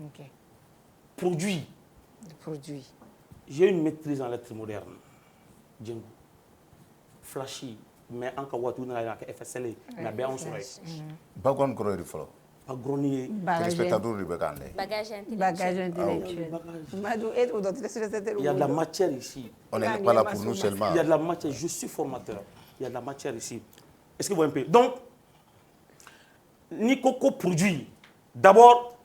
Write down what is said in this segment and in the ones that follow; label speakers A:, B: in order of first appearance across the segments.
A: Ok.
B: Produit.
A: Produit.
B: J'ai une maîtrise en lettres modernes. Django. Flashy. Mais en cas où tu as FSL, la bien en soirée.
C: Background color follow.
B: Pagronier.
C: Téléspectateur du Bekande.
D: Bagage
A: Bagage
D: intellectuel.
A: intellectuel.
B: Il y a de la matière ici.
C: On n'est pas là pour nous seulement.
B: Il y a de la matière. Je suis formateur. Il y a de la matière ici. Est-ce que vous voyez un peu? Donc, Nikoko produit. D'abord,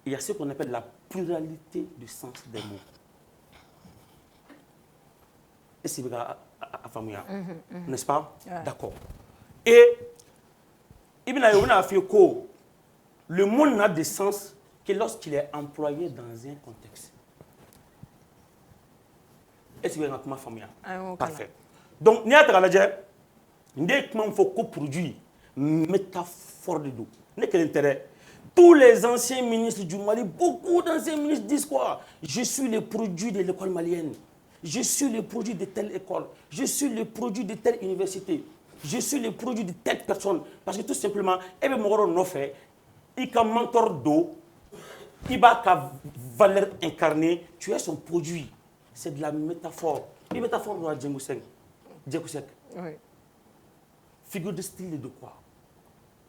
B: il y a ce qu'on appelle la pluralité du sens des mots. Est-ce que vous avez n'est-ce pas? D'accord. Et le mot n'a de sens que lorsqu'il est employé dans un contexte. Est-ce que vous avez famille? Parfait. Donc, il y a un produit métaphore de dos. Quel intérêt? Tous les anciens ministres du Mali, beaucoup d'anciens ministres disent quoi? Je suis le produit de l'école malienne. Je suis le produit de telle école. Je suis le produit de telle université. Je suis le produit de telle personne. Parce que tout simplement, il y a un mentor d'eau, il a une valeur incarnée, tu es son produit. C'est de la métaphore. Une métaphore de Django Sek.
A: Oui.
B: Figure de style de quoi?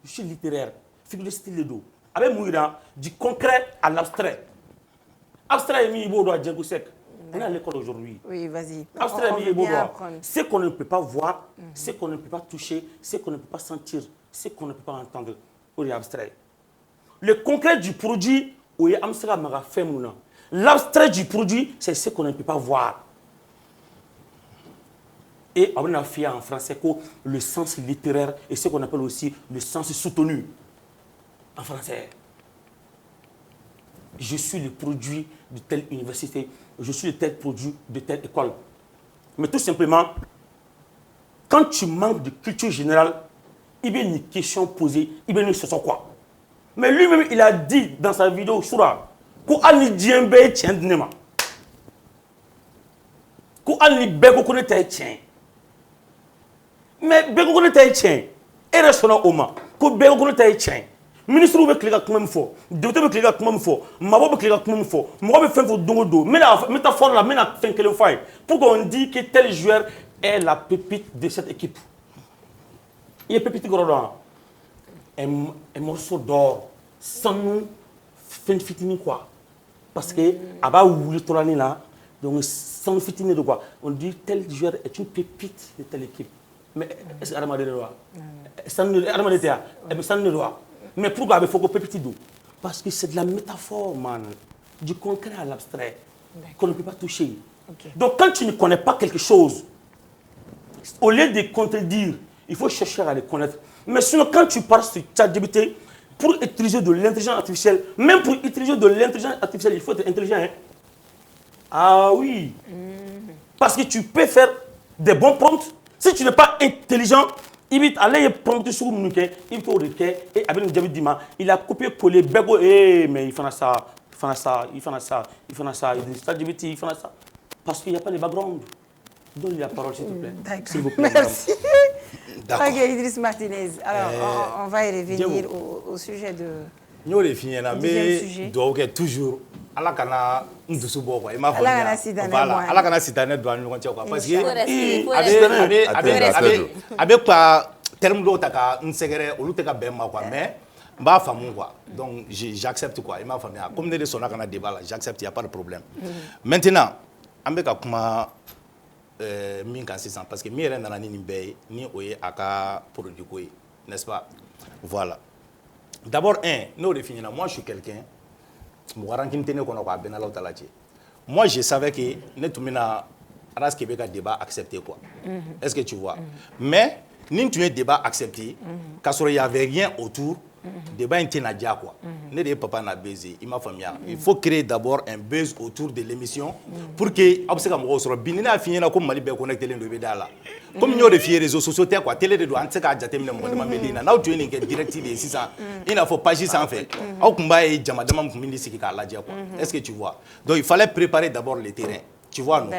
B: Je suis littéraire. Figure de style de dos. Avec Mouira, du concret à l'abstrait. Abstrait est mis à Django Sek. On est à l'école aujourd'hui.
A: Oui, vas-y.
B: Ce qu'on ne peut pas voir, ce qu'on ne peut pas toucher, ce qu'on ne peut pas sentir, ce qu'on ne peut pas entendre, on est abstrait. Le concret du produit, l'abstrait du produit, c'est ce qu'on ne peut pas voir. Et on a fait en français le sens littéraire et ce qu'on appelle aussi le sens soutenu. En français. Je suis le produit de telle université, je suis le tel produit de telle école. Mais tout simplement, quand tu manques de culture générale, il y a une question posée, il y a une question quoi. Mais lui-même, il a dit dans sa vidéo, Soura, que Ali Djembe tient de nema. Que Ali Bego connaît tient. Mais Bego connaît tient. Et reste au Oma. Que Bego connaît tient. Ministre be klega kuma min fo docteur be klega kuma min fo mabo be klega kuma min fo mo be fen fo dongo do mais la métaphore là mais na fen kelen fay pour qu'on dit que tel joueur est la pépite de cette équipe. Il est pépite grodon un morceau d'or sans nous fin fitini quoi parce que aba wuli tolani là donc sans fitini de quoi on dit tel joueur est une pépite de telle équipe mais est-ce que Adama de droit ça ne Adama de théâtre mais ça ne doit. Mais pourquoi il faut que petit d'eau? Parce que c'est de la métaphore, man. Du concret à l'abstrait. Qu'on ne peut pas toucher. Okay. Donc quand tu ne connais pas quelque chose, au lieu de contredire, il faut chercher à le connaître. Mais sinon, quand tu parles sur ChatGPT, pour utiliser de l'intelligence artificielle, même pour utiliser de l'intelligence artificielle, il faut être intelligent. Hein? Ah oui. Parce que tu peux faire des bons prompts. Si tu n'es pas intelligent, il va aller prendre sur le requête, il faut requête et avec David Dima, il a copié-collé Bego mais il fait ça, il fait ça, il fait ça, il fait ça, il fait ça, parce qu'il n'y a pas de background. Donne la parole s'il te plaît. S'il vous plaît.
A: Merci. D'accord. Idriss Martinez. Alors on va y revenir au sujet de.
E: Nous les finir là, mais doit toujours. Ala kana ndusu bo quoi. Il m'a fallu. Ala kana sitanet doit nous continuer quoi. Parce que avec pas terme d'eau taka nsegere olu te ka bemma quoi mais m'a famu quoi. Donc j'accepte quoi. Il m'a fallu. Comme ne sonna kana débat là, j'accepte, il y a pas de problème. Maintenant, ambeka kuma min kan sisan parce que mi yɛrɛ nana ni nin bɛɛ ye ni o ye a ka produit ko ye n'est-ce pas? Voilà. D'abord n'o de f'i ɲɛna, moi je suis quelqu'un mɔgɔ rancune tɛ ne kɔnɔ quoi, a bɛɛ n'Alaw ta la cɛ. Moi je savais que ne tun bɛna Aras Kebe ka débat accepter quoi. Est-ce que tu vois? Mais ni tun ye débat accepter k'a sɔrɔ il y avait rien autour, débat in tɛna diya quoi. Ne de ye papa n'a baiser, il m'a faamuya. Il faut créer d'abord un buzz autour de l'émission pour que aw bɛ se ka mɔgɔw sɔrɔ. Bi ni ne y'a f'i ɲɛna ko Mali bɛɛ connecté len don i bɛ da la. Comme n y'o de f'i ye réseaux sociaux tɛ quoi, télé de don an tɛ se k'a jateminɛ mɔgɔ dama bɛ den na. N'aw tun ye nin kɛ direct de ye sisan i n'a fɔ page sanfɛ aw tun b'a ye jama dama tun bɛ sigi k'a lajɛ quoi. Est-ce que tu vois? Donc il fallait préparer d'abord le terrain. Tu vois non?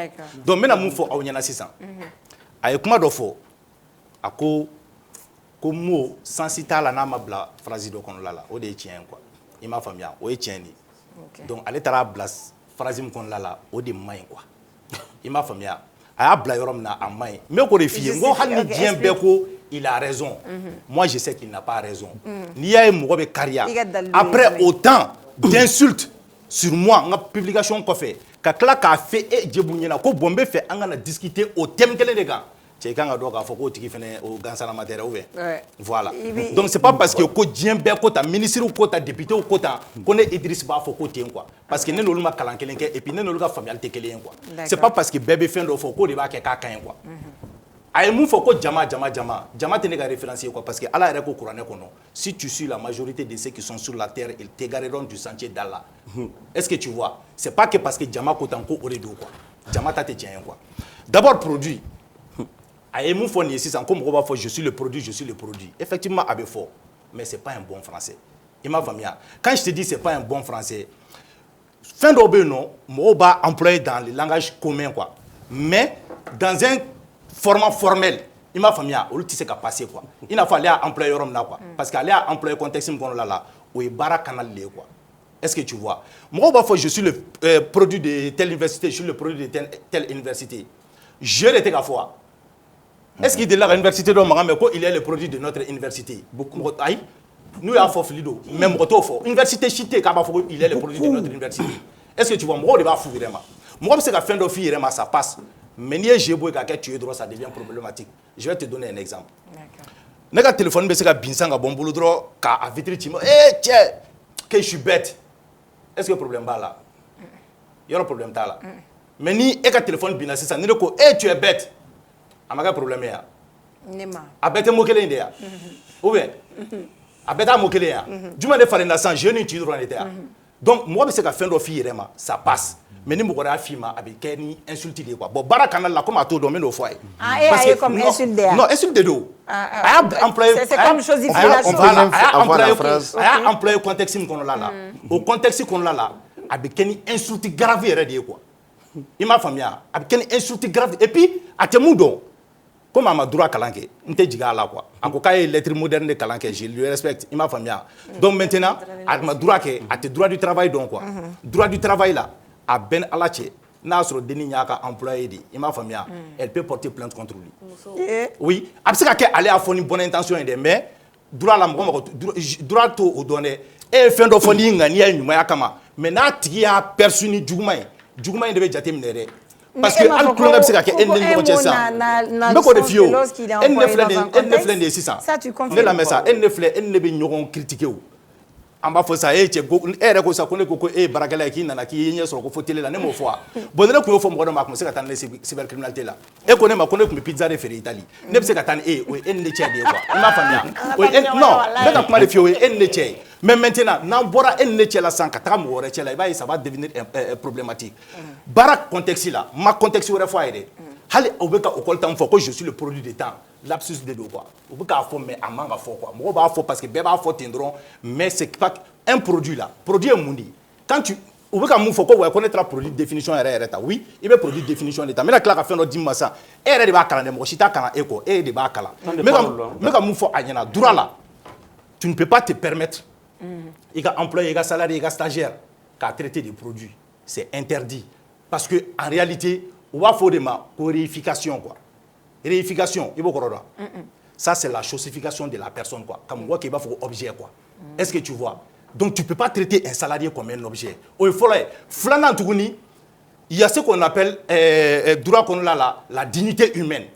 E: Donc n bɛna mun fɔ aw ɲɛna sisan. A ye kuma dɔ fɔ a ko mot sensi t'a la n'a ma bila phrase dɔ kɔnɔla la o de ye tiɲɛ ye quoi. i m'a faamuya o ye tiɲɛ de ye donc ale taara bila phrase min kɔnɔna la o de man ɲi quoi i m'a faamuya a y'a bila yɔrɔ min na a man ɲi n bɛ k'o de f'i ye n ko hali ni diɲɛ bɛɛ ko il a raison moi je sais qu'il n'a pas raison n'i y'a ye mɔgɔ bɛ kariya après autant d'insultes sur moi n ka publication kɔfɛ ka tila k'a fɛ e Djebou ɲɛna ko bon n bɛ fɛ an kana discuter o thème kelen de kan cɛ i kan ka dɔn k'a fɔ k'o tigi fɛnɛ o gansanama tɛ dɛ ou bien voilà donc c'est pas parce que ko diɲɛ bɛɛ ko tan ministre ko tan député ko tan ko ne Idriss b'a fɔ ko ten quoi parce que ne n'olu ma kalan kelen kɛ et puis ne n'olu ka faamuyali tɛ kelen ye quoi c'est pas parce que bɛɛ bɛ fɛn dɔ fɔ k'o de b'a kɛ k'a ka ɲi quoi a ye mun fɔ ko jama tɛ ne ka référence ye quoi parce que Ala yɛrɛ ko kuranɛ kɔnɔ si tu suis la majorité de ceux qui sont sur la terre ils t'égareront du sentier d'Allah est-ce que tu vois c'est pas que parce que jama ko tan ko o de don quoi jama ta tɛ tiɲɛ ye quoi d'abord produit a ye mun fɔ nin ye sisan ko mɔgɔ b'a fɔ je suis le produit effectivement a bɛ fɔ mais c'est pas un bon français i m'a faamuya quand je te dis c'est pas un bon français fɛn dɔw bɛ yen nɔ mɔgɔw b'a employer dans le langage commun quoi mais dans un format formel i m'a faamuya olu tɛ se ka passer quoi i n'a fɔ ale y'a employer yɔrɔ min na quoi parce que ale y'a employer contexte min kɔnɔna la o ye baara canal de ye quoi est-ce que tu vois mɔgɔw b'a fɔ je suis le produit de telle université je suis le produit de telle université je de tɛ ka fɔ est-ce qu'il est là à l'université de Magamé il est le produit de notre université beaucoup aïe nous y a fort flido même quand fort université chité il est le produit de notre université est-ce que tu vois moi de va fou vraiment moi c'est qu'à fin de vie vraiment ça passe mais ni j'ai beau qu'à tu es droit ça devient problématique je vais te donner un exemple d'accord le téléphone mais c'est qu'à binsanga bon boulot droit qu'à vitre tu eh tiens que je suis bête est-ce que le problème va là il y a un problème là mais ni et qu'à téléphone binasi ça ni le ko eh tu es bête amaga problème ya
A: nema
E: abete mokele inde ya ou bien abeta mokele ya juma de farina sans jeune tu droit était donc moi c'est ka fin do fi yérema ça passe mais ni mokora afima avec ni insulte de quoi bon bara canal là comme à tout domaine au foyer
A: parce que comme insulte de
E: non insulte de dos a employé
A: c'est comme chosification
E: a employé contexte qu'on là au contexte qu'on là avec ni insulte grave yéré de quoi il m'a famiya avec ni insulte grave et puis à te mudo comme à ma droit kalanke n'était diga là quoi en tout cas lettre moderne de kalanke je le respecte il m'a famiya donc maintenant à ma droit que à tes droits du travail donc quoi droit du travail là à ben alache n'a sur deni nyaka employé dit il m'a famiya elle peut porter plainte contre lui oui absika que aller à fond une bonne intention mais droit la droit to au donner et fin de fond ngani ya nyuma ya kama mais na tigi ya perçu ni juguma de be jate minere parce que al kulonga bi se ka kɛ e ni ɲɔgɔn cɛ sisan n bɛ k'o de f'i ye o e ni ne filɛ nin ye sisan ne lamɛn sa e ni ne filɛ e ni ne bɛ ɲɔgɔn critiquer o an b'a fɔ sa e cɛ ko e yɛrɛ ko sa ko ne ko e ye baarakɛla ye k'i nana k'i ye ɲɛ sɔrɔ ko fo télé la ne m'o fɔ wa bon ne tun y'o fɔ mɔgɔ dɔ ma a tun bɛ se ka taa ni ne cybercriminalité la e ko ne ma ko ne tun bɛ pizza de feere Italie ne bɛ se ka taa ni e ye o ye e ni ne cɛ de ye quoi i m'a faamuya non ne ka kuma de f'i ye o ye e ni ne cɛ ye mais maintenant n'an bɔra e ni ne cɛ la sisan ka taga mɔgɔ wɛrɛ cɛ la i b'a ye ça va devenir problématique baara contexte la ma contexte wɛrɛ fɔ a ye dɛ hali o bɛ ka école ta min fɔ ko je suis le produit de temps lapsus de do quoi o bɛ k'a fɔ mais a man ka fɔ quoi mɔgɔw b'a fɔ parce que bɛɛ b'a fɔ ten dɔrɔn mais c'est pas un produit là produit ye mun de ye quand tu u bɛ ka mun fɔ ko ouais ko ne taara produit définition yɛrɛ ta oui i bɛ produit définition de ta n bɛna tila ka fɛn dɔ d'i ma sisan e yɛrɛ de b'a kalan dɛ mɔgɔ si t'a kalan e kɔ e de b'a kalan n bɛ ka mun fɔ a ɲɛna droit la tu ne peux pas te permettre i ka employé i ka salarié i ka stagiaire k'a traiter des produits c'est interdit parce que en réalité u b'a fɔ o de ma ko réification quoi réification i b'o kɔrɔ dɔn ça c'est la chosification de la personne quoi ka mɔgɔ kɛ i b'a fɔ ko objet quoi est-ce que tu vois donc tu peux pas traiter un salarié comme un objet o ye fɔlɔ ye filanan tuguni il y a ce qu'on appelle droit kɔnɔna la dignité humaine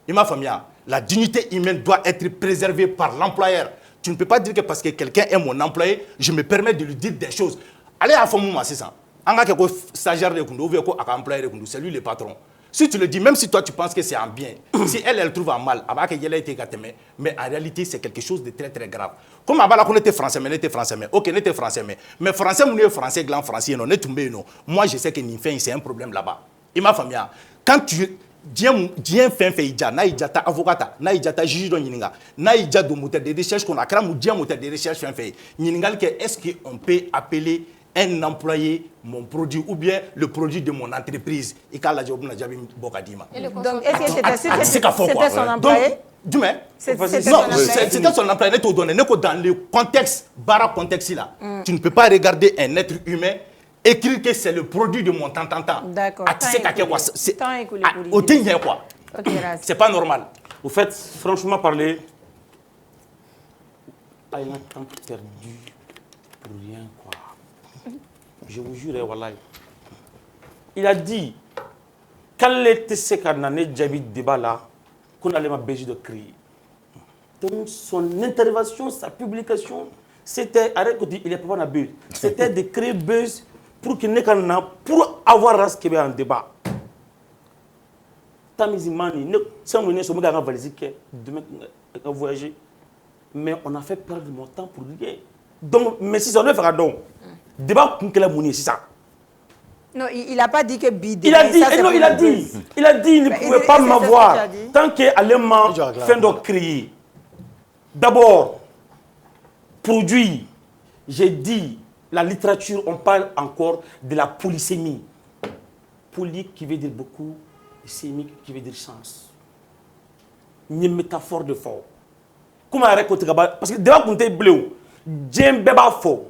E: i m'a faamuya la dignité humaine doit être préservée par l'employeur tu ne peux pas dire que parce que quelqu'un est mon employé je me permets de lui dire des choses ale y'a fɔ mun ma sisan an ka kɛ ko stagiaire de kun don ou bien ko a ka employé de kun don c'est lui le patron si tu le dis même si toi tu penses que c'est un bien si elle trouve un mal a b'a kɛ yɛlɛ te ka tɛmɛ mais en réalité c'est quelque chose de très très grave comme a b'a la ko ne tɛ français mais ne tɛ français mais ok ne tɛ français mais français minnu ye français dilan français ye nɔ ne tun bɛ yen nɔ moi je sais que nin fɛn in c'est un problème là-bas i m'a faamuya quand tu diɲɛ fɛn fɛn y'i ja n'a y'i ja taa avocat ta n'a y'i ja taa juge dɔ ɲininka n'a y'i ja don moteur de recherche kɔnɔ a kɛra diɲɛ moteur de recherche fɛn fɛn ye ɲininkali kɛ est-ce que on peut appeler un employé mon produit ou bien le produit de mon entreprise i k'a lajɛ o bɛna jaabi bɔ ka d'i ma
A: donc est-ce que c'était
E: son
A: employé
E: Dis-moi.
A: C'était
E: son emploi. Dans le contexte, contexte là, tu ne peux pas regarder un être humain écrire que c'est le produit de mon tantantan.
A: D'accord.
E: C'est pas normal.
B: Au fait, franchement parler, il y a un temps perdu pour rien, quoi. Je vous jure, wallahi. Il a dit, quand était ce qu'on a déjà débat là, qu'on allait m'a besoin de crier. Donc son intervention, sa publication, c'était, arrête de dire, il est pas un buzz. C'était de créer buzz pour qu'il n'ait qu'un pour avoir Ras Kébé en débat. Tamizimani, sans mener sur mon valise qui demain voyager. Mais on a fait perdre mon temps pour rien. Donc, mais si ça ne fera donc, débat pour quelle monnaie, c'est ça.
A: Non, il n'a pas dit que bidé.
B: Il a dit, non, il a dit, il ne pouvait pas m'avoir tant qu'elle m'a fait de crier. D'abord, produit, j'ai dit, la littérature, on parle encore de la polysémie. Poly qui veut dire beaucoup, sémique qui veut dire chance. Une métaphore de fort. Comment arrêter parce que déjà qu'on est bleu, j'aime béba fort,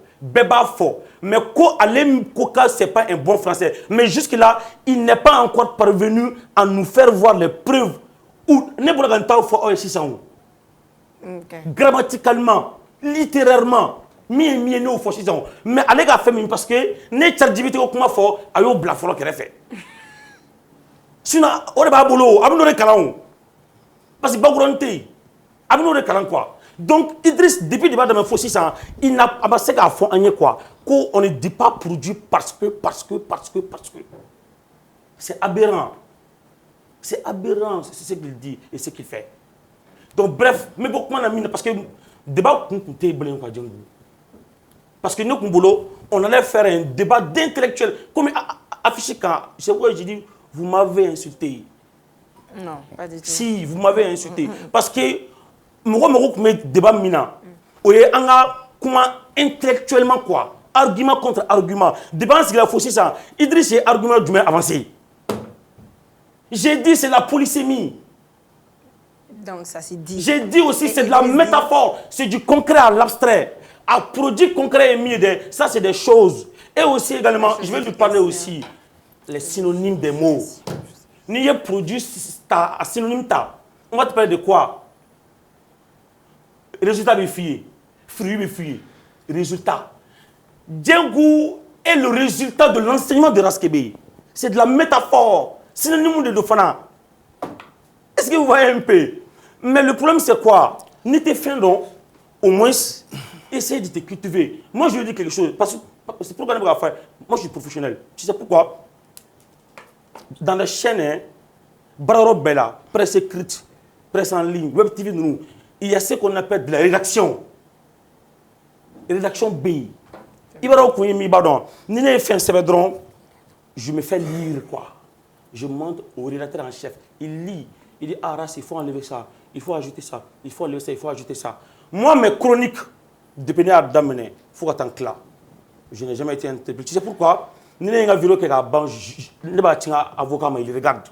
B: mais ko alem koka c'est pas un bon français. Mais jusque là, il n'est pas encore parvenu à nous faire voir les preuves où ne pas gagner fort 600. Grammaticalement, littérairement, mi no fort 600. Mais allez gars fait parce que ne tchadjivité au comment fort ayo blafolo qu'elle fait. Sinon, on est pas boulot, on est calant. Parce que baguranté, on est calant quoi. Donc, Idriss, depuis le débat de mes faux 600, il n'a pas fait qu'à fond quoi. Qu'on ne dit pas produit parce que. C'est aberrant. C'est aberrant, c'est ce qu'il dit et ce qu'il fait. Donc, bref, mais beaucoup de gens parce que le débat, parce que nous, on allait faire un débat d'intellectuels. Comme affiché quand, c'est vrai, j'ai dit, vous m'avez insulté.
A: Non, pas du tout.
B: Si, vous m'avez insulté. Parce que, moi, débat mina. Comment intellectuellement quoi? Argument contre argument. Débat, c'est la fausse ça. Idriss, c'est argument du moins avancé. J'ai dit, c'est la polysémie.
A: Donc, ça c'est dit.
B: J'ai dit aussi, c'est de la métaphore. C'est du concret à l'abstrait. À produit concret et mis ça, c'est des choses. Et aussi, également, je vais lui parler aussi, les synonymes des mots. N'y a produit un synonyme ta. On va te parler de quoi? Résultat de fille. Fruit de fille. Résultat. Djengou est le résultat de l'enseignement de Ras Kébé. C'est de la métaphore. Synonyme de Dofana. Est-ce que vous voyez un peu? Mais le problème, c'est quoi? Ni tes fins donc, au moins, essaye de te cultiver. Moi, je lui dis quelque chose. Parce que c'est pourquoi on va faire. Moi, je suis professionnel. Tu sais pourquoi? Dans les chaînes, Bararo Bella, presse écrite, presse en ligne, Web TV, nous, il y a ce qu'on appelle de la rédaction. Rédaction B. Il va y mi badon. Ni ne fait un sévédron, je me fais lire quoi. Je montre au rédacteur en chef. Il lit. Il dit, ah, Ras, il faut enlever ça. Il faut ajouter ça. Il faut enlever ça. Il faut ajouter ça. Moi, mes chroniques, dépendant à d'amener, il faut attendre là. Je n'ai jamais été interpellé. Tu sais pourquoi? Ni ne vidéo qui est avocat, il regarde.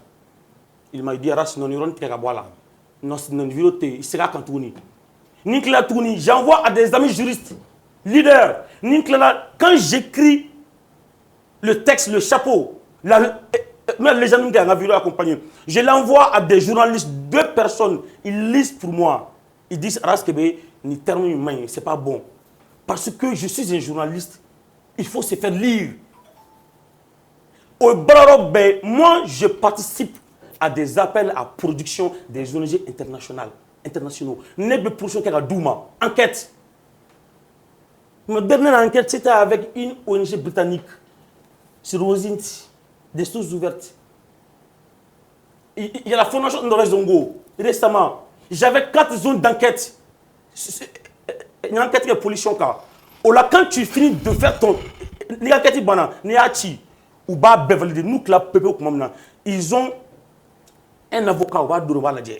B: Il m'a dit, Ras, non, il y a là. Non, vidéo, il sera quand tourne. Nicolas Tourni, j'envoie à des amis juristes, leaders. Nicolas, quand j'écris le texte, le chapeau, les gens qui ont accompagné, je l'envoie à des journalistes, 2 personnes, ils lisent pour moi. Ils disent, Ras Kébé, ni terme humain, c'est pas bon. Parce que je suis un journaliste, il faut se faire lire. Au Bararo, moi, je participe à des appels à production des ONG internationaux. Nebe production qui a Douma. Enquête. Ma dernière enquête, c'était avec une ONG britannique sur Rosinti, des sources ouvertes. Il y a la fondation Ndoré Zongo. Récemment, j'avais 4 zones d'enquête. Une enquête de pollution. Quand tu finis de faire ton enquête, ou bas Beverly, nous, ils ont un avocat au bas de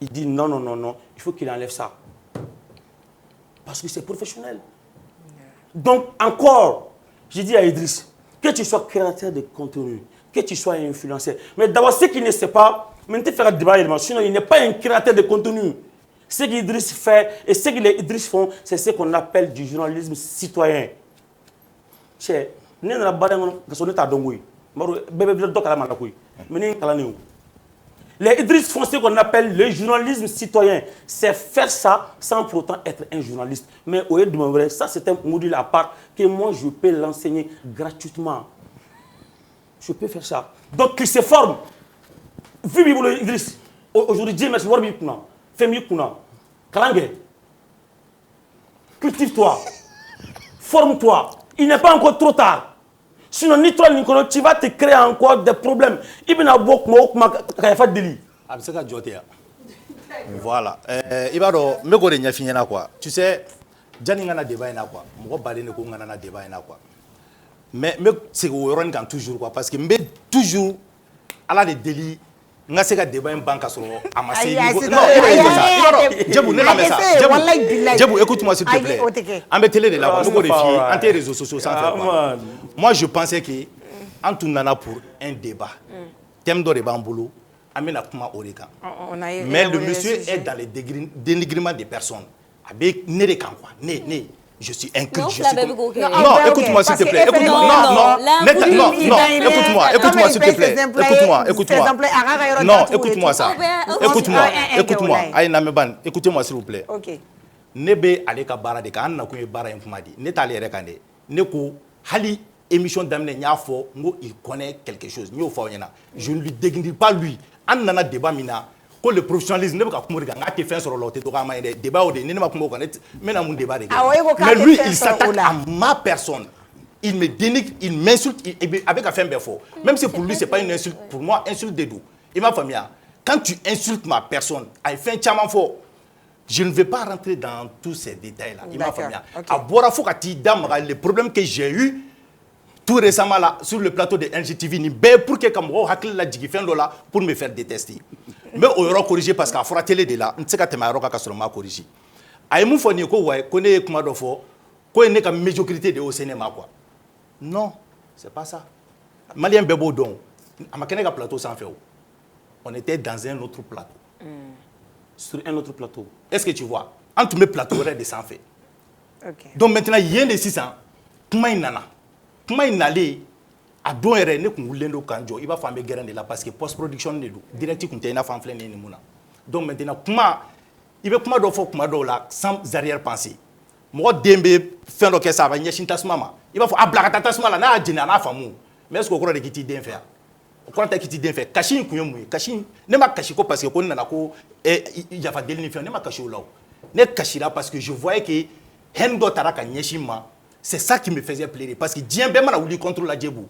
B: il dit non, il faut qu'il enlève ça. Parce que c'est professionnel. Donc, encore, j'ai dit à Idriss, que tu sois créateur de contenu, que tu sois influenceur. Mais d'abord, ce qui ne sait pas, Mais tu fais un débat, sinon il n'est pas un créateur de contenu. Ce qu'Idriss fait et ce que les Idriss font, c'est ce qu'on appelle du journalisme citoyen. C'est ne na ba dans que son état dongoui. Maru bébé do kala mana koy. Mais kala néo. Les Idriss font ce qu'on appelle le journalisme citoyen. C'est faire ça sans pour autant être un journaliste. Mais au lieu de me dire ça, c'est un module à part que moi je peux l'enseigner gratuitement. Je peux faire ça. Donc il se forme. Vu Bibolo Idriss. Aujourd'hui, Dieu merci, Warbi Kuna. Fais-moi Kuna. Kalangue. Cultive-toi. Forme-toi. Il n'est pas encore trop tard. Sinon, ni toi ni toi, tu vas te créer encore des problèmes. Il y a beaucoup de délit.
E: Voilà. Il va me dire quoi. Tu sais, Jani ngana débat na quoi. Mo balé ne ko ngana débat na quoi. Mais c'est au toujours quoi parce que me toujours à la des délits. Nga se ka débat en banque sur amasser Djebou, écoute-moi s'il te plaît. En télé de là, nous vérifier en tes réseaux sociaux sans faire quoi. Moi je pensais que en tout nana pour un débat. Thème de débat en boulot, amena kuma oreka. Mais le monsieur est dans le dénigrement des personnes. Avec né de kan quoi. Né. Je suis inculte, je suis non, écoute-moi s'il te plaît. Écoute-moi. Non, écoute-moi s'il te plaît. Écoute-moi. Non, écoute-moi ça. Écoute-moi. Aïe Nameban, écoutez-moi s'il vous plaît.
A: OK.
E: Nebe aleka bara de kan na ko bara en kuma di. Ne tale yere kan de. Ne ko hali émission d'amener nya fo ngo il connaît quelque chose. Nyo fo nyana. Je ne lui dénigre pas lui. An nana débat mina. Que le professionnalisme ne peut pas faire sur le débat mais lui il s'attaque à ma personne, il me dénigre, il m'insulte avec un fin faux. Même si pour lui c'est pas une insulte, pour moi insulte des doux. Il m'a famille. Quand tu insultes ma personne, à fin tchaman faux. Je ne vais pas rentrer dans tous ces détails là. Il m'a famille. À boire faut les problèmes que j'ai eu tout récemment là sur le plateau de NGTV ni pour que Kamoro hakil la djigi fin là pour me faire détester. Mais on aura corrigé parce qu'à fora télé de là, on sait que tu as seulement corrigé. Aïe mou foni ko ouais connaît comment do fo ko ne ka médiocrité de au cinéma quoi. Non, c'est pas ça. Malien bebo don. Amakene ka plateau sans faire. On était dans un autre plateau.
B: Sur un autre plateau.
E: Est-ce que tu vois entre mes plateaux de sans fait.
A: OK.
E: Donc maintenant il y a des 600 comment il nana. Comment il n'allait à don ne kun kanjo il va faire me guerre de là parce que post production de direct kunte na fan ni muna. Donc maintenant comment il veut comment do fo comment do là sans arrière pensée. Mo dembe fin do que ça va nyeshin tasmama. Il va faut ablakata tasmala na dina na famu. Mais est-ce qu'on croit de kiti den faire? On croit que kiti den faire kashin kunyomu kashin ne ma kashiko parce que ko na ko il y a pas de ne ma kashi là. Ne kashira parce que je voyais que hendo taraka nyeshima. C'est ça qui me faisait plaisir parce que Dieu ben m'a voulu contrôler la Djebou.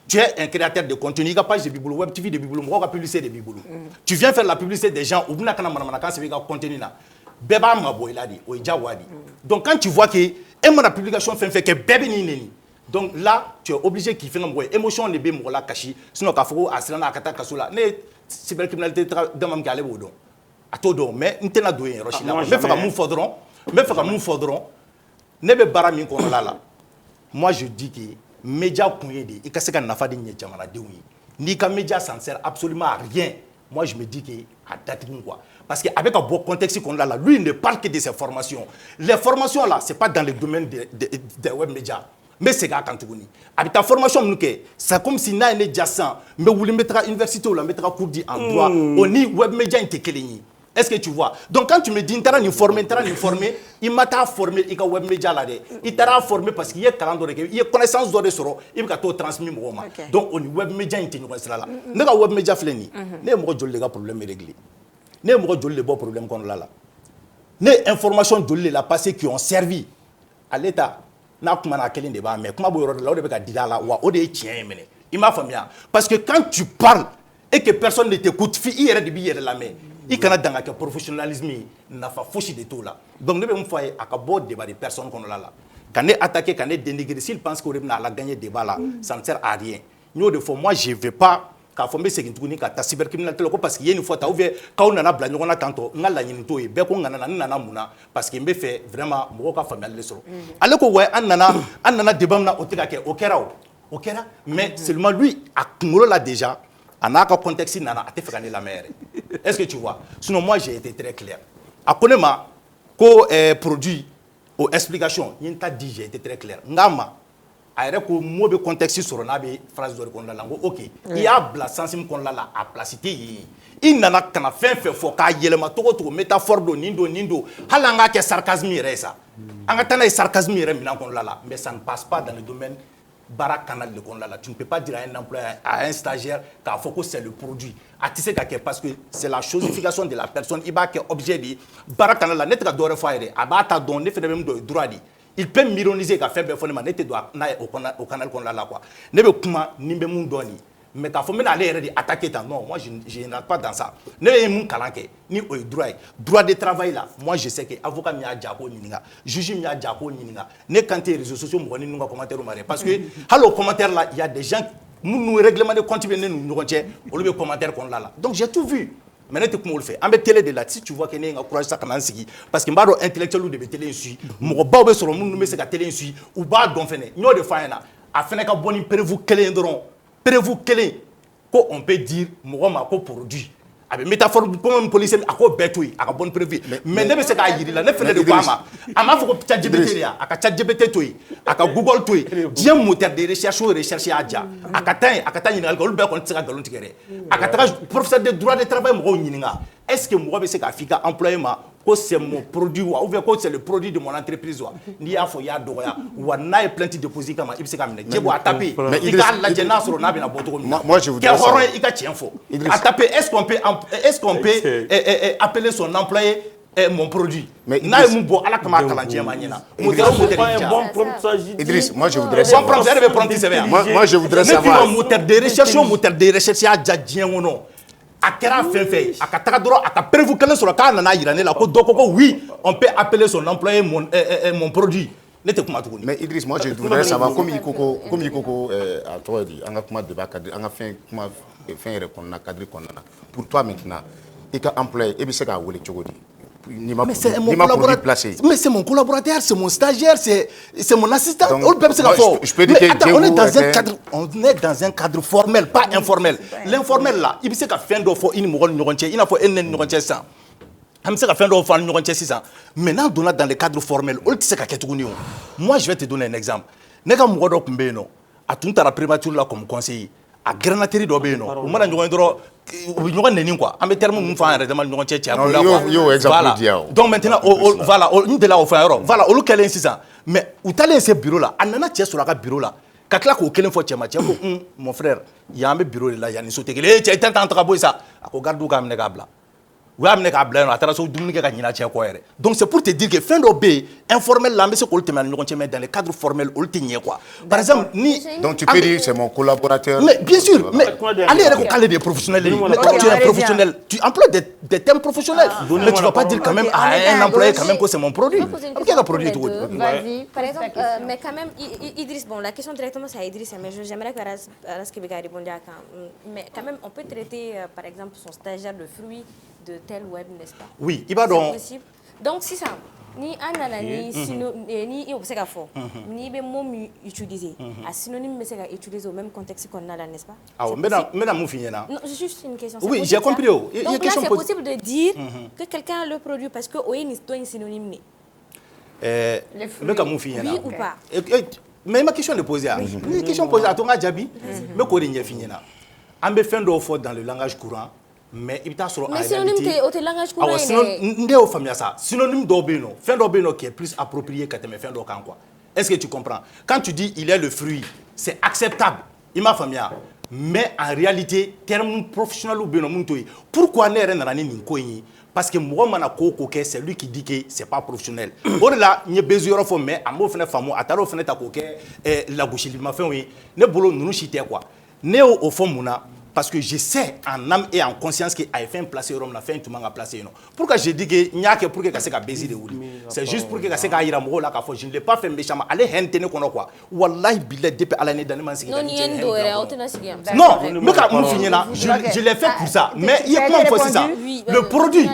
E: Tu es un créateur de contenu, il y a page de Biboulou, web TV de Biboulou, moi publicité de Biboulou. Tu viens faire la publicité des gens ou bien quand on c'est contenu là. Beba m'a boy là dit, oija wadi. Donc quand tu vois que la publication fait que bébé ni neni. Donc là, tu es obligé qu'il fait un boy émotion ne be mo la kashi, sinon ka foko asrana akata kasula. Ne cybercriminalité de mam galé bodon. Atodo mais ntena doyen rochina. Mais faka mou fodron. Nebe bara min kono la. Moi je dis que média kunye de i ka se ka nafa de nye jamana de wi. Ni ka média s'en sert absolument à rien. Moi je me dis que à date quoi. Parce que avec un bon contexte qu'on a là, lui il ne parle que de ses formations. Les formations là, c'est pas dans le domaine des web médias. Mais c'est quand tu connais. Avec ta formation c'est comme si na ne jassan, mais vous le mettra université ou la mettra cours dit en droit, on ni web média intékeleni. Est-ce que tu vois? Donc quand tu me dis t'as ni formé, il m'a formé il ka web média là de. Il t'a formé parce qu'il y a calendrier de il y a connaissance de soro, il ka to transmis mo ma. Donc on web média intégré là. Ne ka web média fleni. Ne mo jolli ga problème réglé. Ne mo jolli le bon problème qu'on là. Ne information jolli la passé qui ont servi à l'état. Na kuma na kelen de ba mais kuma bo yoro là o de be ka dira là wa o de tien mene. Il m'a famille parce que quand tu parles et que personne ne t'écoute, il y a des billets de la main. Il y a un professionnalisme, il n'a pas fauché de tout là. Donc, nous devons faire un débat de personnes qu'on a là. Quand on est attaqué, quand on est dénigré, s'il pense qu'on a gagné le débat là, ça ne sert à rien. Nous, moi, je ne veux pas qu'à former ce qui est la cybercriminalité parce qu'il y a une fois, quand on a blagué, on a tantôt, on a la nito et bien qu'on a nana parce qu'il me fait vraiment moi familial les solo. Alors que ouais, on a débat na au kera, mais seulement lui a cumulé là déjà. n'a ka contexte nana a tɛ fɛ ka ne lamɛn yɛrɛ. Est-ce que tu vois? Sinon moi j'ai été très clair. A ko ne ma ko produit o explication n ye n ta di j'ai été très clair. N k'a ma a yɛrɛ ko mot bɛ contexte sɔrɔ n'a bɛ phrase dɔ de kɔnɔna la n ko ok i y'a bila sens min kɔnɔna la a place tɛ yen. I nana ka na fɛn fɛn fɔ k'a yɛlɛma togo togo métaphore don nin don nin don hali an k'a kɛ sarcasme yɛrɛ ye sa an ka taa n'a ye sarcasme yɛrɛ minɛn kɔnɔna la mais ça ne passe pas dans le domaine baara canal de kɔnɔna la tu ne peux pas dire à un employé à un stagiaire k'a fɔ ko c'est le produit a tɛ se ka kɛ parce que c'est la chosification de la personne i b'a kɛ objet de ye baara canal la ne tɛ ka dɔwɛrɛ fɔ a yɛrɛ a b'a ta dɔn ne fɛnɛ bɛ min dɔn o ye droit de ye il peut m'ironiser ka fɛn bɛɛ fɔ ne ma ne tɛ don n'a ye o canal kɔnɔna la quoi ne bɛ kuma ni bɛ mun dɔn nin mais k'a fɔ n bɛna ale yɛrɛ de attaquer tan non moi je n'entre pas dans ça ne ye mun kalan kɛ ni o ye droit ye droit de travail la moi je sais que avocat min y'a ja k'o ɲininka juge min y'a ja k'o ɲininka ne kan tɛ réseaux sociaux mɔgɔ ni ninnu ka commentaire ma dɛ parce que hali o commentaire la il y a des gens minnu règlement de compte bɛ ne n'u ni ɲɔgɔn cɛ olu bɛ commentaire kɔnɔna la donc j'ai tout vu mais ne tɛ kuma olu fɛ an bɛ télé de la si tu vois que ne ye n ka courage ta ka na n sigi parce que n b'a dɔn intellectuel de bɛ télé in suit mɔgɔbaw bɛ sɔrɔ minnu bɛ se ka télé in suit u b'a dɔn fɛnɛ n y'o de fɔ a ɲɛna a fɛnɛ ka bɔ ni prévu kelen ye dɔrɔn prévu kelen ko on peut dire mɔgɔ ma ko produit a bɛ métaphore comme policier a ko bɛɛ to yen a ka bɔ ni prévu mais ne bɛ se k'a jira la ne fɛnɛ de ko a ma a m'a fɔ ko ChatGPT de ya a ka ChatGPT to yen a ka Google to yen diɲɛ moteur de recherche o recherche y'a ja a ka taa yen a ka taa ɲininkali kɛ olu bɛɛ kɔni tɛ se ka nkalon tigɛ dɛ a ka taga professeur de droit de travail mɔgɔw ɲininka est-ce que mɔgɔ bɛ se k'a f'i ka employé ma ko c'est mon produit wa ou bien ko c'est le produit de mon entreprise wa n'i y'a fɔ i y'a dɔgɔya wa n'a ye plainte déposée kama i bɛ se k'a minɛ jɛ bɔ a taper i k'a lajɛ n'a sɔrɔ n'a bɛna bɔ cogo min na kɛ hɔrɔn ye i ka tiɲɛ fɔ a taper est-ce qu'on peut appeler son employé mon produit n'a ye mun bɔ ala kama a kalan diɲɛ ma ɲɛna
C: Idriss, moi je voudrais savoir. Moi je voudrais savoir.
E: Moteur de recherche y'a ja diɲɛ kɔnɔ a kɛra fɛn fɛn ye a ka taga dɔrɔn a ka prévu kelen sɔrɔ k'a nana yira ne la ko dɔ ko ko oui on peut appeler son employé mon produit ne tɛ kuma tuguni.
C: Mais Idriss, moi je voudrais savoir comme il koko a tɔgɔ di an ka kuma débat cadre an ka fɛn kuma fɛn yɛrɛ kɔnɔna cadre kɔnɔna na pour toi maintenant i ka employé e bɛ se k'a wele cogo di.
E: Mais c'est mon collaborateur, c'est mon stagiaire, c'est mon assistant.
C: Je peux dire que
E: attends, on est dans un cadre formel, pas informel. L'informel là, il se faire une fois il n'a pas une ça. On se faire une fois maintenant dans le cadre formel, moi je vais te donner un exemple. Nega mɔgɔ dɔ tun bɛ yen nɔ a tun taara prématuré la comme conseiller a granaterie dɔ bɛ yen nɔ u mana ɲɔgɔn ye dɔrɔn u bɛ ɲɔgɔn nɛni quoi an bɛ terme min fɔ an yɛrɛ dama ni ɲɔgɔn cɛ cɛya bolo la quoi
C: voilà
E: donc maintenant voilà n delila o fɛn yɔrɔ voilà olu kɛlen sisan mais u taalen se bureau la a nana cɛ sɔrɔ a ka bureau la ka tila k'o kelen fɔ cɛ ma cɛ ko mon frère yan an bɛ bureau de la yan ni so tɛ kelen cɛ i tɛ taa an ta ka bɔ yen sa a ko gardiw k'a minɛ k'a bila u y'a minɛ k'a bila yen nɔ a taara so dumuni kɛ ka ɲina cɛ kɔ yɛrɛ donc c'est pour te dire que fɛn dɔ bɛ yen informel la an bɛ se k'olu tɛmɛ ani ɲɔgɔn cɛ mais dans le cadre formel olu tɛ ɲɛ quoi par exemple ni.
C: donc tu peux dire c'est mon collaborateur.
E: mais bien sûr mais ale yɛrɛ ko k'ale de est professionnel mais toi tu es un professionnel tu emploies des termes professionnels mais tu vas pas dire quand même à un employé quand même que c'est mon produit. am kɛ ka produit cogo di.
D: Par exemple mais quand même Idriss bon la question directement c'est à Idriss mais j'aimerais que Aras Kebeka réponde à quand mais quand même on peut traiter par exemple son stagiaire de fruit de tel web, n'est-ce pas?
E: Oui, il va donc.
D: Donc si ça, ni anana ni ni au segafo, ni be mot utilisé, à synonyme mais c'est utilisé au même contexte qu'on a là, n'est-ce pas?
E: Ah oui, maintenant vous finissez là.
D: Non, c'est juste une question.
E: Oui, j'ai compris.
D: Donc là c'est possible de dire que quelqu'un le produit parce que oui, un synonyme.
E: Mais comment vous finissez là?
D: Oui ou pas?
E: Mais ma question de poser, une question posée à ton Adjabi, mais quoi il y a fini là? On peut faire d'autres fautes dans le langage courant. Mais il t'a sur
D: mais synonyme au langage courant
E: ndé famille ça synonyme d'obéno fin d'obéno qui est plus approprié que tes fin d'okan quoi est-ce que tu comprends quand tu dis il est le fruit c'est acceptable il m'a famille mais en réalité terme professionnel ou beno muntoy pourquoi ne rena ni nkoyi parce que moi mana ko c'est lui qui dit que c'est pas professionnel au là ni besoin fo mais amo fene famo ataro fene ta ko la gauche ma fait oui ne bolo nous chité quoi ne au fond muna parce que je sais en âme et en conscience que a fait un placé Rome la fin tout le monde a placé non pourquoi je dis que n'y a que pour que ça baiser de c'est juste pour que ça ira mo là ka je ne l'ai pas fait méchamment aller hentene kono quoi wallahi billet depuis à l'année dans man
D: non
E: mais quand on finit là je l'ai fait pour ça mais il y a comment faut ça le produit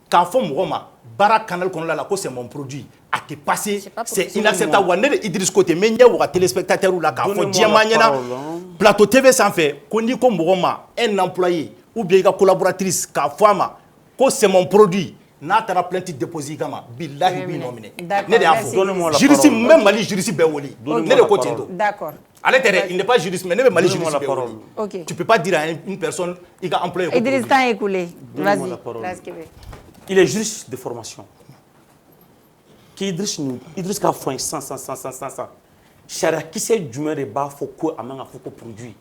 E: qu'a fait Roma bara canal kɔnɔla la ko c'est mon produit a t'est passé
D: pas
E: c'est inacceptable wa ne de Idriss Côté mais ɲɛ wa téléspectateur la k'a fɔ diɲɛma ɲɛna plateau TV sanfɛ ko n'i ko mɔgɔ ma un employé ou bien i ka collaboratrice k'a fɔ a ma ko c'est mon produit n'a taara plainte déposé i kama bilahi b'i nɔ minɛ ne de y'a fɔ juriste même Mali juriste bɛɛ wele ne de ko ten to
A: D'accord.
E: Ale tɛ il n'est pas juriste mais ne bɛ Mali juriste bɛɛ wele
A: Ok.
E: tu peux pas dire à une personne i ka employé ko
A: Idriss, temps écoulé.
B: Donnez-moi la parole.
A: Vas-y.
B: Il est juriste de formation. Qui Idriss ka fɔ sans. Sariya kisɛ jumɛn de b'a fɔ ko a man ka fɔ ko produit.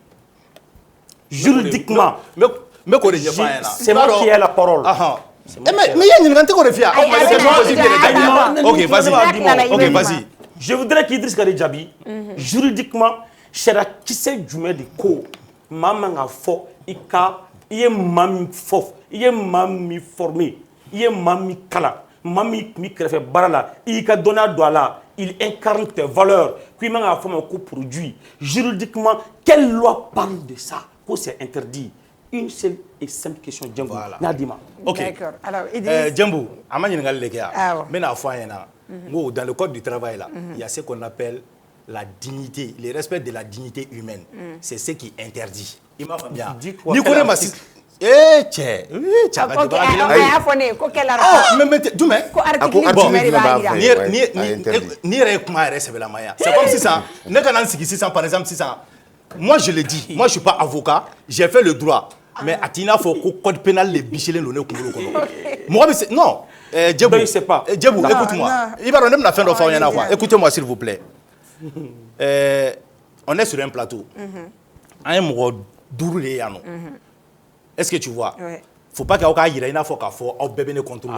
B: Juridiquement.
E: Mais k'o de ɲɛfɔ an ɲɛna.
B: C'est moi qui ai la parole.
E: Mais il y a une grande correspondance. Ok, vas-y.
B: Je voudrais qu'Idriss Kari Djabi, juridiquement, sariya kisɛ jumɛn de ko maa man ka fɔ i ye maa min fɔ i ye maa min formé i ye maa min kalan maa min tun bɛ kɛrɛfɛ baara la i y'i ka dɔnniya don a la il incarne tes valeurs ko i man ka fɔ ma ko produit juridiquement quelle loi parle de ça ko c'est interdit une seule et simple question Djembo n'a dit ma.
E: Ok.
A: D'accord. Alors Idriss.
E: Djembo a ma ɲininkali de kɛ yan
A: Awɔ.
E: n bɛna fɔ a ɲɛna n ko dans le code du travail là il y a ce qu'on appelle la dignité le respect de la dignité humaine c'est ce qui interdit i m'a faamuya n'i ko ne ma si cɛ cɛ a ka
A: Ok, a y'a fɔ ne ye ko quel article?
E: mais jumɛn
A: Ko article
C: Bon,
A: jumɛn de b'a yira?
E: N'i yɛrɛ ye kuma yɛrɛ sɛbɛlama ya c'est comme sisan ne ka na n sigi sisan par exemple sisan moi je le dis moi je suis pas avocat j'ai fait le droit mais a t'i n'a fɔ ko code pénal le bisilen don ne kunkolo kɔnɔ mɔgɔ bɛ se non Djebou
B: il sait pas.
E: Djebou écoute-moi i b'a dɔn ne bɛna fɛn dɔ fɔ aw ɲɛna quoi écoutez-moi s'il vous plaît on est sur un plateau an ye mɔgɔ 5 de ye yan nɔ est-ce que tu vois faut pas qu'aw k'a yira i n'a fɔ k'a fɔ aw bɛɛ bɛ ne contrôler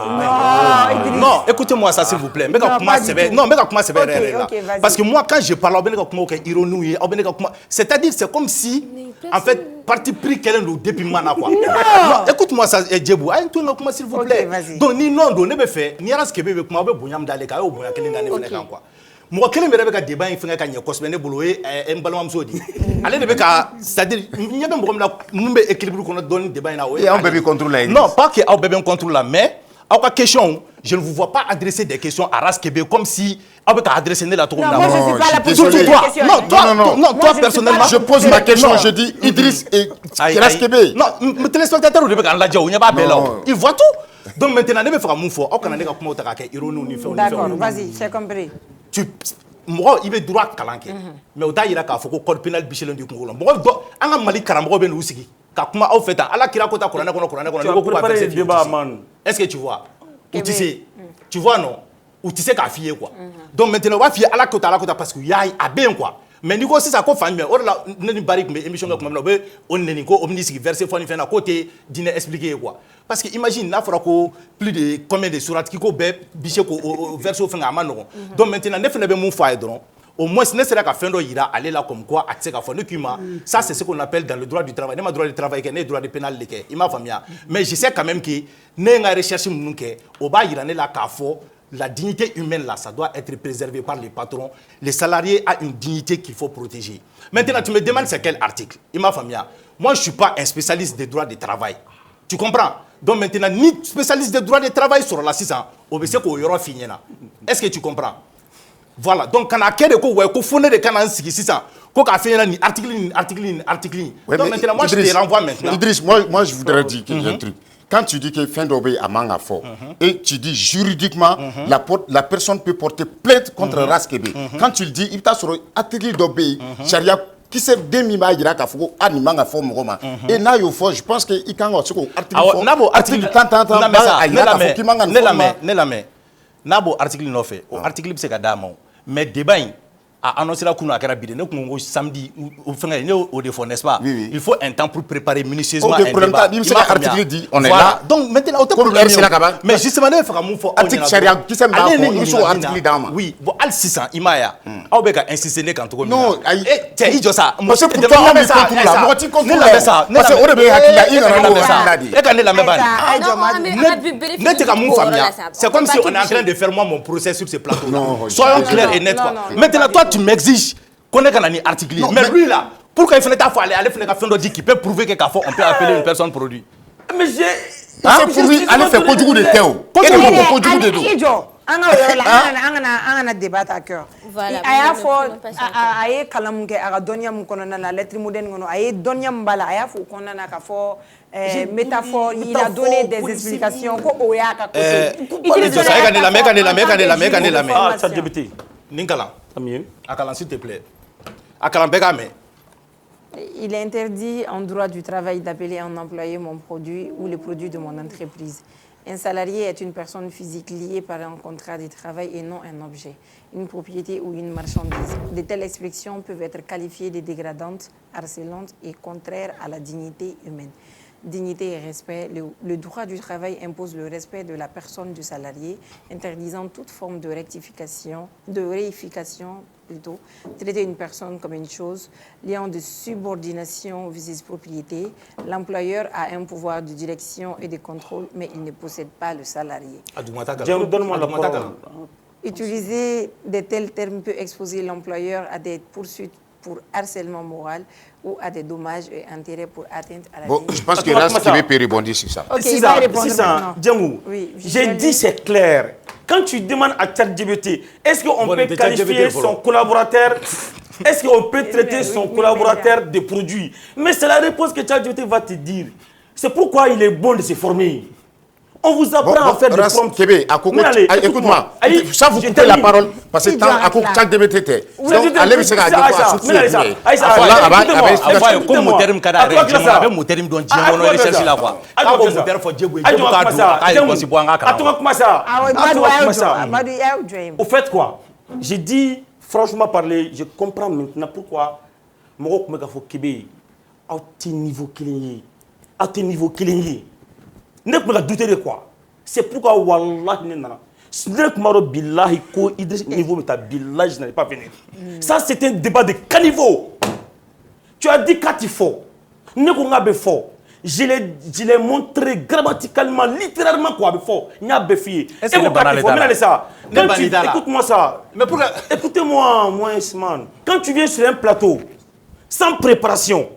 E: non écoutez-moi ça s'il vous plaît n bɛ ka kuma sɛbɛ non n bɛ ka kuma sɛbɛ yɛrɛ yɛrɛ la parce que moi quand je parle aw bɛ ne ka kumaw kɛ ironiw ye aw bɛ ne ka kuma c'est-à-dire c'est comme si en fait parti pris kɛlen don depuis mana quoi non écoute-moi ça Djebou a ye n to n ka kuma s'il vous plaît donc ni non don ne bɛ fɛ ni Aras Kebe bɛ kuma aw bɛ bonya min d'ale kan a y'o bonya kelen da ne fɛnɛ kan quoi mɔgɔ kelen bɛ ka débat in fɛngɛ ka ɲɛ kosɛbɛ ne bolo o ye n balimamuso de ale de bɛ ka c'est-à-dire ɲɛ bɛ mɔgɔ min na mun bɛ équilibre kɔnɔ dɔɔni débat in na o ye
C: anw bɛɛ bɛ contrôle la
E: non pas que aw bɛɛ bɛ contrôle la mais aw ka question je ne vous vois pas adresser des questions à Aras Kebe comme si aw bɛ ka adresser ne la cogo min na.
A: Non, moi je suis pas là pour poser des questions.
E: Non, toi personnellement.
C: Je pose ma question, je dis Idriss et Aras Kebe.
E: Non, mes téléspectateurs de bɛ k'an lajɛ o ɲɛ b'a bɛɛ la o ils voient tout donc maintenant ne bɛ fɛ ka mun fɔ aw kana ne ka kumaw ta k'a kɛ ironiw ni fɛnw.
A: D'accord, vas-y, j'ai compris.
E: mɔgɔ i bɛ droit kalan kɛ mais o t'a yira k'a fɔ ko code pénal bisilen di kunkolo la mɔgɔ dɔ an ka Mali karamɔgɔ bɛ n'u sigi ka kuma aw fɛ tan Ala kira ko ta kuranɛ kɔnɔ ne ko k'u ka verset f'i ye est-ce que tu vois u tɛ se tu vois non u tɛ se k'a f'i ye quoi donc maintenant u b'a f'i ye Ala ko ta parce que u y'a ye a bɛ yen quoi mais n'i ko sisan ko fan jumɛn o de la ne ni Bari tun bɛ émission kɛ tuma min na o bɛ o nɛni ko o bɛ n'i sigi verset fɔ ni fɛn na k'o tɛ diinɛ expliqué ye quoi parce que imagine n'a fɔra ko plus de combien de sourates k'i ko bɛɛ bise k'o verset fɛn a ma nɔgɔn donc maintenant ne fana bɛ mun fɔ a ye dɔrɔn au moins ne sera ka fɛn dɔ yira ale la comme quoi a tɛ se ka fɔ ne k'i ma ça c'est ce qu'on appelle dans le droit du travail ne ma droit du travail kɛ ne ye droit de pénal de kɛ i m'a faamuya mais je sais quand même que ne ye n ka recherche minnu kɛ o b'a yira ne la k'a fɔ la dignité humaine là ça doit être préservé par les patrons le salarié a une dignité qu'il faut protéger maintenant tu me demandes c'est quel article i m'a faamuya moi je suis pas un spécialiste des droits du travail tu comprends donc maintenant ni spécialiste des droits du travail sɔrɔ la sisan o bɛ se k'o yɔrɔ f'i ɲɛna est-ce que tu comprends voilà donc kana kɛ de ko ouais ko fo ne de kana n sigi sisan ko k'a f'i ɲɛna ni article donc maintenant moi je te renvoie maintenant
C: Idriss moi je voudrais dire qu'il y a un truc quand tu dis que fin d'obé à manga fort et tu dis juridiquement la personne peut porter plainte contre Aras Kebe quand tu le dis il t'a sur article d'obé charia qui s'est demi ma ira ka fo animal nga fo mo ma et na yo fo je pense que il kan go ko article tant
E: ne la n'a bo article no fait o article bi se ka da ma mais débat a annoncé la kunu akara bide ne ko samedi o fenga ne o de fo n'est-ce pas il faut un temps pour préparer minutieusement un débat
C: il faut article dit on est là
E: donc maintenant au
C: problème
E: mais justement ne fera mon fo
C: article charia qui s'est da il faut article da ma
E: oui bon al 600 imaya aw be ka insister ne kan to ko
C: non
E: te ijo ça
C: parce que pour toi mais contrôle là mo ti contrôle là parce que o de be hakila il na no ça
E: e ka ne la me ban ne te ka mon famia c'est comme si on est en train de faire moi mon procès sur ce plateau soyons clairs et nets quoi maintenant toi tu m'exiges qu'on est quand on article mais lui là pourquoi il fallait aller fallait faire dit qui peut prouver que on peut appeler une personne produit
B: mais j'ai
C: C'est pour lui aller faire kojugu de théo. Kojugu de do.
A: Ijo, an ka yɔrɔ la an kana débat à cœur.
D: Voilà,
A: A y'a
D: mais
A: fɔ
D: ne pas
A: a ye kalan mun kɛ a ka dɔnniya mun kɔnɔna na lettre moderne kɔnɔ a ye dɔnniya mun b'a la a y'a fɔ o kɔnɔna na k'a fɔ métaphore il a donné des explications ko o y'a ka côté.
B: Ah, ça débuté.
E: Ninkala.
B: Amien.
E: Akalan, s'il te plaît. Akalan Begame.
A: Il est interdit en droit du travail d'appeler un employé mon produit ou le produit de mon entreprise. Un salarié est une personne physique liée par un contrat de travail et non un objet, une propriété ou une marchandise. De telles expressions peuvent être qualifiées de dégradantes, harcelantes et contraires à la dignité humaine. Dignité et respect, le droit du travail impose le respect de la personne du salarié, interdisant toute forme de réification plutôt, traiter une personne comme une chose, liant de subordination versus propriété. L'employeur a un pouvoir de direction et de contrôle, mais il ne possède pas le salarié.
B: Donne-moi la parole.
A: Utiliser de tels termes peut exposer l'employeur à des poursuites pour harcèlement moral ou à des dommages et intérêts pour atteinte à la
C: Bon,
A: dignité.
C: je pense que Raskebe peut rebondir sur ça.
A: Ok,
B: C'est
A: il va
B: ça,
A: répondre
B: c'est ça.
A: maintenant.
B: Djangou,
A: Oui,
B: j'ai dit c'est clair. Quand tu demandes à ChatGPT, est-ce qu'on peut qualifier son collaborateur, est-ce qu'on peut traiter son collaborateur de produit? Mais c'est la réponse que ChatGPT va te dire. C'est pourquoi il est bon de se former. On vous apprend à faire des prompts.
C: Écoute-moi, ça vous coupez la parole parce que tant à coup ChatGPT était. Donc allez me dire
E: comme moteur kada avec moteur don djemo no recherche la quoi. Ka ko moteur fo djebo djebo ka do ka ko si boanga ka.
B: Attends comment ça?
A: Amadou ya joim.
B: Au fait quoi? J'ai dit franchement parler, je comprends maintenant pourquoi moko kuma ka fo kebe à tes niveau killing. À tes niveau killing. Ne peux pas douter de quoi. C'est pourquoi wallahi nana. Ne kumaro billahi ko Idriss niveau mais ta billahi je n'allais pas venir. Ça c'est un débat de caniveau. Tu as dit quand il faut. Ne kunga be fort. Je l'ai montré grammaticalement, littéralement quoi be fort. Nya be fié. Écoute-moi ça. Mais pourquoi écoutez-moi moi Isman. Quand tu viens sur un plateau sans préparation,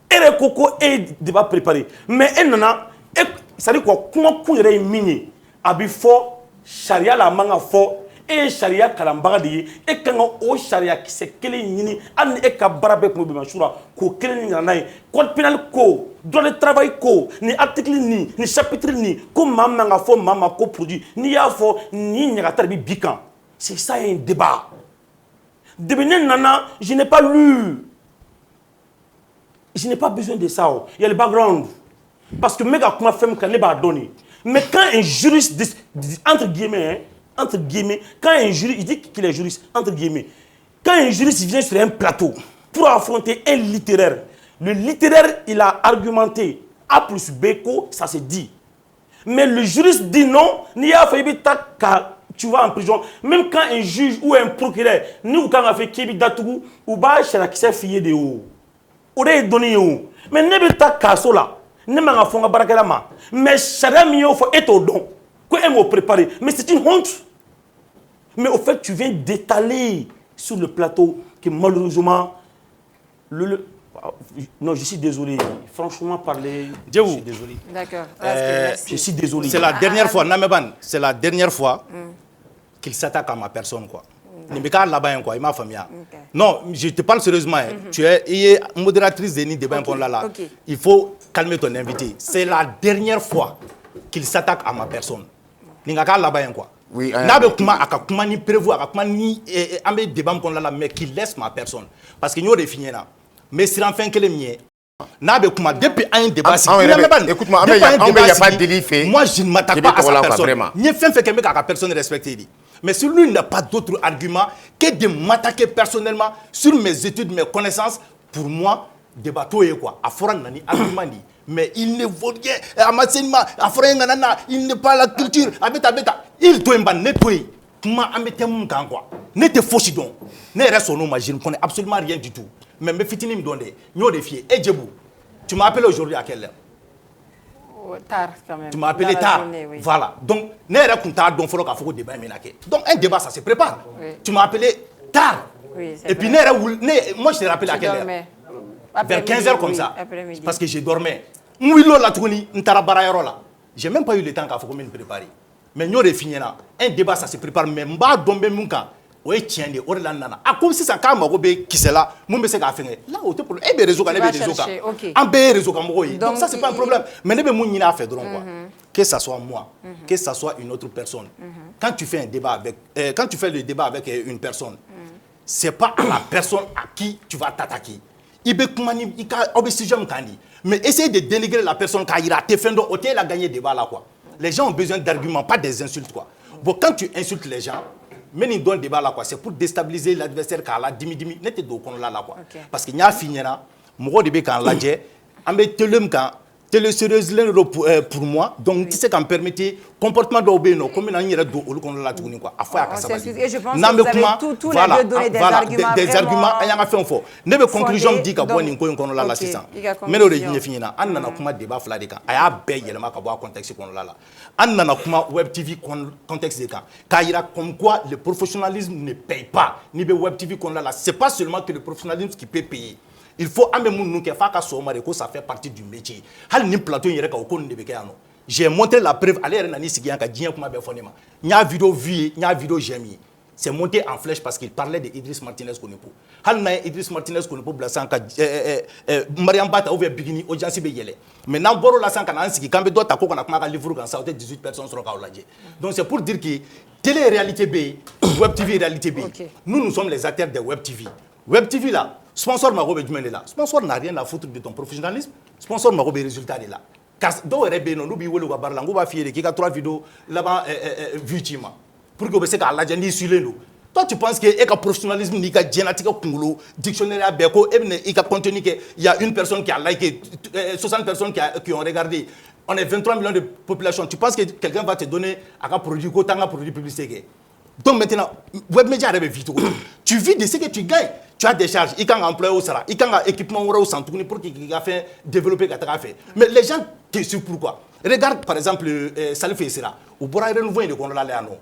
B: et coco et débat préparé. Mais elle nana ça dit quoi comment courir mini abi fort charia la manga fort et charia kalambaga de et quand o charia qui c'est kele nyini an e ka barabe ko be mashura ko kele ni nanai code pénal ko droit de travail ko ni article ni chapitre ni ko mama fort mama ko produit ni ya fort ni nyata bi bikan c'est ça un débat devenir nana je n'ai pas lu je n'ai pas besoin de ça il y a le background. Parce que méga comment femme quand ne pas donner. Mais quand un juriste entre guillemets, quand un juriste il dit qu'il est juriste entre guillemets, quand un juriste vient sur un plateau pour affronter un littéraire, le littéraire il a argumenté A plus B co, ça se dit. Mais le juriste dit non, ni a fait tu vas en prison. Même quand un juge ou un procureur, nous quand on a fait kibi datougou ou ba chala qui s'est fié de haut. On est donné haut. Mais ne be ta kaso là. Ne m'a fait un mais charia mio faut être au don. Quoi est préparé. Mais c'est une honte. Mais au fait, tu viens d'étaler sur le plateau que malheureusement non, je suis désolé. Franchement parler, je suis désolé.
A: D'accord.
B: Je suis désolé.
E: C'est la dernière fois, Nameban, c'est la dernière fois qu'il s'attaque à ma personne quoi. Là-bas, quoi, il m'a famille. Non, je te parle sérieusement. Tu es modératrice de ni débat là. Il faut calmer ton invité. C'est la dernière fois qu'il s'attaque à ma personne. N'ingaka là-bas quoi.
C: Oui.
E: N'abe kuma akakuma ni prévu akakuma ni ambe débat là mais qu'il laisse ma personne parce que nous définir là. Mais si enfin que les miens. N'abe kuma depuis un débat.
C: Écoute-moi, il n'y a pas de délit fait.
E: Moi je ne m'attaque pas à sa personne. Ni fait que la personne respectée. Mais si lui n'a pas d'autre argument que de m'attaquer personnellement sur mes études, mes connaissances, pour moi, débat est quoi. Argument mais il ne vaut rien. Il n'est pas la culture. Il doit nettoyer. Comment embêter mon camp quoi. Ne te fauche donc. Ne reste au nom, je ne connais absolument rien du tout. Mais mes fitini me donnent nous défier. Et Djebou, tu m'as appelé aujourd'hui à quelle heure?
A: Tard quand même.
E: Tu m'as appelé tard. Journée, oui. Voilà. Donc, donc, un débat, ça se prépare. Oui. Tu m'as appelé tard. Oui, et puis, moi, je t'ai rappelé à quelle heure? Vers 15h comme ça. Parce que j'ai dormi. j'ai même pas eu le temps qu'à faire me préparer. Mais nous fini là, un débat ça se prépare même pas domber mon camp. Oui tiens de or nana. Ah comme si ça quand moi qui c'est là, moi me c'est qu'à faire. Là au pour et bien réseau quand les réseaux quand. En bé réseau quand moi. Donc ça c'est pas un problème. Mais ne be mon a fait donc quoi. Que ça soit moi, que ça soit une autre personne. Quand tu fais un débat avec quand tu fais le débat avec une personne, c'est pas à la personne à qui tu vas t'attaquer. Il peut comment il mais essayer de dénigrer la personne quand il a te fait donc il a gagné débat là quoi. Les gens ont besoin d'arguments, pas des insultes quoi. Bon quand tu insultes les gens, mais ils donnent débat là quoi, c'est pour déstabiliser l'adversaire car la dimi n'était do kon là quoi. Parce que n'y a fini là, moi de quand la djé, amé telum quand télé sérieusement pour moi donc tu sais qu'on permettait comportement d'obéno comme on y a do olu kon là tout quoi. Afwa ka sabali.
A: Et je pense que vous avez tous les deux donné des arguments
E: des arguments ayanga fait fort. Ne be conclusion dit ka boni ko kon là 600. Mais le régime fini là, an nana kuma débat fla de kan. Aya be yelema ka bo contexte kon là. An nana kuma web TV contexte de kan. Kaira comme quoi le professionnalisme ne paye pas. Ni be web TV kon là, c'est pas seulement que le professionnalisme qui peut payer. Il faut amener mon que ça fait partie du métier. J'ai montré la preuve. Il y a vidéo vue, il y a vidéo j'aime. C'est monté en flèche parce qu'il parlait de Idriss Martinez Konepo. Idriss Martinez Konepo blasanka Mariam Bata ouvert bikini audience be yele. Maintenant boro la sanka nan siki kambe do ta ko kana kuma livre kan ça 18 personnes sur kaolaje. Donc c'est pour dire que télé réalité B, web TV réalité B. Nous sommes les acteurs de web TV. Web TV là, sponsor Marobe Djumene là. Sponsor n'a rien à foutre de ton professionnalisme. Sponsor Marobe résultat là. Car do rebe non nubi wolo ba barlango ba fiere qui a 3 vidéos là-bas vutima. Pour que você ka la jandi sur le toi tu penses que et ka professionnalisme ni ka génétique kungulo dictionnaire abeko et ka contenu que il y a une personne qui a liké 60 personnes qui ont regardé. On est 23 millions de population. Tu penses que quelqu'un va te donner un produit autant un produit publicitaire? Donc maintenant, web média rebe vite. Tu vis de ce que tu gagnes. Tu as des charges, il can employé au Sara, il can équipement au centre pour qu'il a fait développer fait. Mais les gens te suivent pourquoi? Regarde par exemple Salif Essera, ou Bora renouveau de Kondola Léano.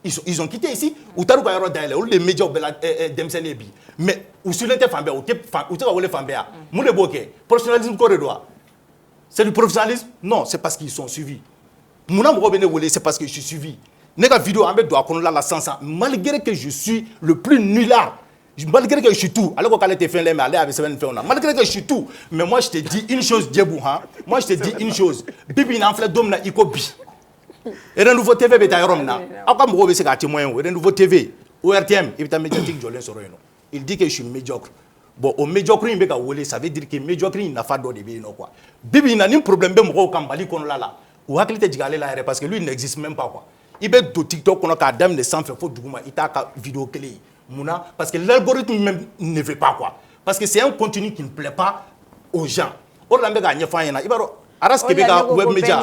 E: Ils ont quitté ici, ou Tarouka Yaro Daile, ou les médias d'Emsenebi. Mais ou sur l'interfambé, ou tu as les fambéa. Moule Boké, professionnalisme corridor. C'est du professionnalisme? Non, c'est parce qu'ils sont suivis. Mouna Mourobene Wole, c'est parce que je suis suivi. Nega vidéo en doit qu'on la 500 malgré que je suis le plus nulard. Malgré que je suis tout, alors qu'on a été fait mais aller avec malgré que je suis tout, mais moi je te dis une chose Djebouha, moi je te dis une chose, Bibi n'enfle domna ikobi. Et le nouveau TV beta romna. Aka mo be se ka témoin le nouveau TV, ORTM, il est médiatique Jolin Soroyno. Il dit que je suis médiocre. Bon, au médiocre il beka wolé, ça veut dire que médiocre il n'a pas d'eau de bien quoi. Bibi n'a ni problème be mo kambali kono là. Ou hakilité jigale là parce que lui il n'existe même pas quoi. Il be do TikTok kono ka dame de sans fait faut duguma ita ka vidéo clé. Parce que l'algorithme même ne veut pas quoi. Parce que c'est un contenu qui ne plaît pas aux gens. Or la mega nyefa yana ibaro aras kebeka web media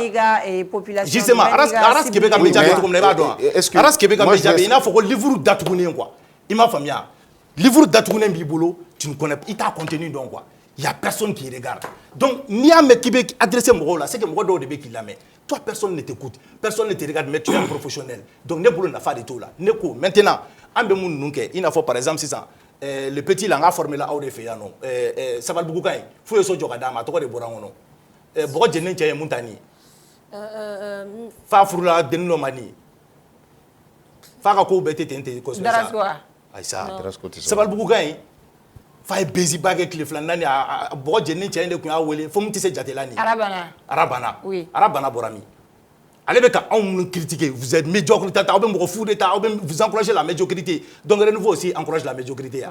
E: justement aras kebeka media comme les badon aras kebeka media il faut que livre datugune quoi il m'a famille livre datugune bibolo tu ne connais pas il t'a contenu donc quoi il y a personne qui regarde donc ni a mec qui veut adresser mon rôle là c'est que moi doit de qui la met toi personne ne t'écoute personne ne te regarde mais tu es un professionnel donc ne boulot n'a pas de tout là ne ko maintenant il faut par exemple si ça le petit là a formé là au de fait non ça va beaucoup quand faut so joga dama to ko de borangono boko jenen tié montani fa furula denno mani fa ka ko bete tente ko ça ay ça ça va beaucoup quand fa bezi bague cliff là nani boko jenen tié ne ko a wele fo muti se jatelani arabana oui arabana borami. Allez, on critiquer, vous êtes médiocre, vous encouragez la médiocrité. Donc, Renouveau aussi encourage la médiocrité.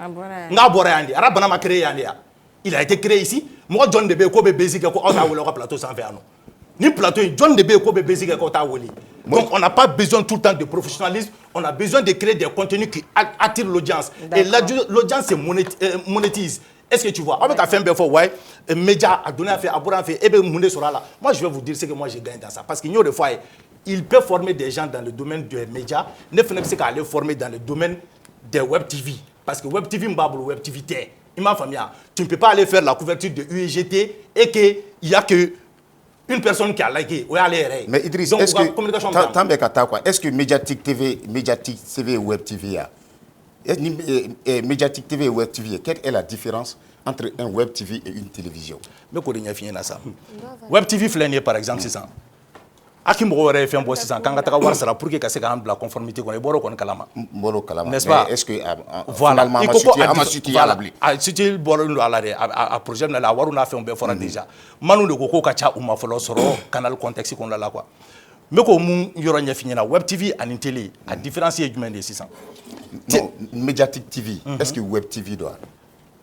E: Il a été créé ici. Moi, John Debe, Kobe Basic, plateau sans faire. Ni plateau, John Debe, Kobe Basic, donc, on n'a pas besoin tout le temps de professionnalisme. On a besoin de créer des contenus qui attirent l'audience. Et l'audience se monétise. Est-ce que tu vois? Avec la fin de ouais, média a donné à faire, à faire, et bien Moundé sera là. Moi, je vais vous dire ce que moi j'ai gagné dans ça. Parce qu'il y a des fois, il peut former des gens dans le domaine des médias, ne fait pas qu'aller former dans le domaine des web TV. Parce que web TV, mbabou, web TV, il m'a famille. Tu ne peux pas aller faire la couverture de UEGT et qu'il n'y a que une personne qui a liké.
C: Mais Idriss, est-ce que Médiatique TV et Web TV Médiatique TV et Web TV, quelle est la différence entre un Web TV et une télévision?
E: Mais qu'on a fini ça. Web TV flané par exemple, c'est ça. aki mɔgɔ wɛrɛ ye fɛn bɔ sisan k'an ka taga wari sara pour que ka se k'an bila conformité kɔnɔ i bɔr'o kɔni kalama n'est-ce pas
C: est-ce que
E: voilà
C: finalement ma suite à la bilen
E: a suite bɔlen don a la dɛ a projet min na a wariw n'a fɛnw bɛɛ fɔra déjà manu de ko k'o ka ca u ma fɔlɔ sɔrɔ canal contexte kɔnɔna la quoi n bɛ k'o mun yɔrɔ ɲɛf'i ɲɛna web tv ani télé a différence ye jumɛn de ye sisan
C: non médiatique tv est-ce que web tv don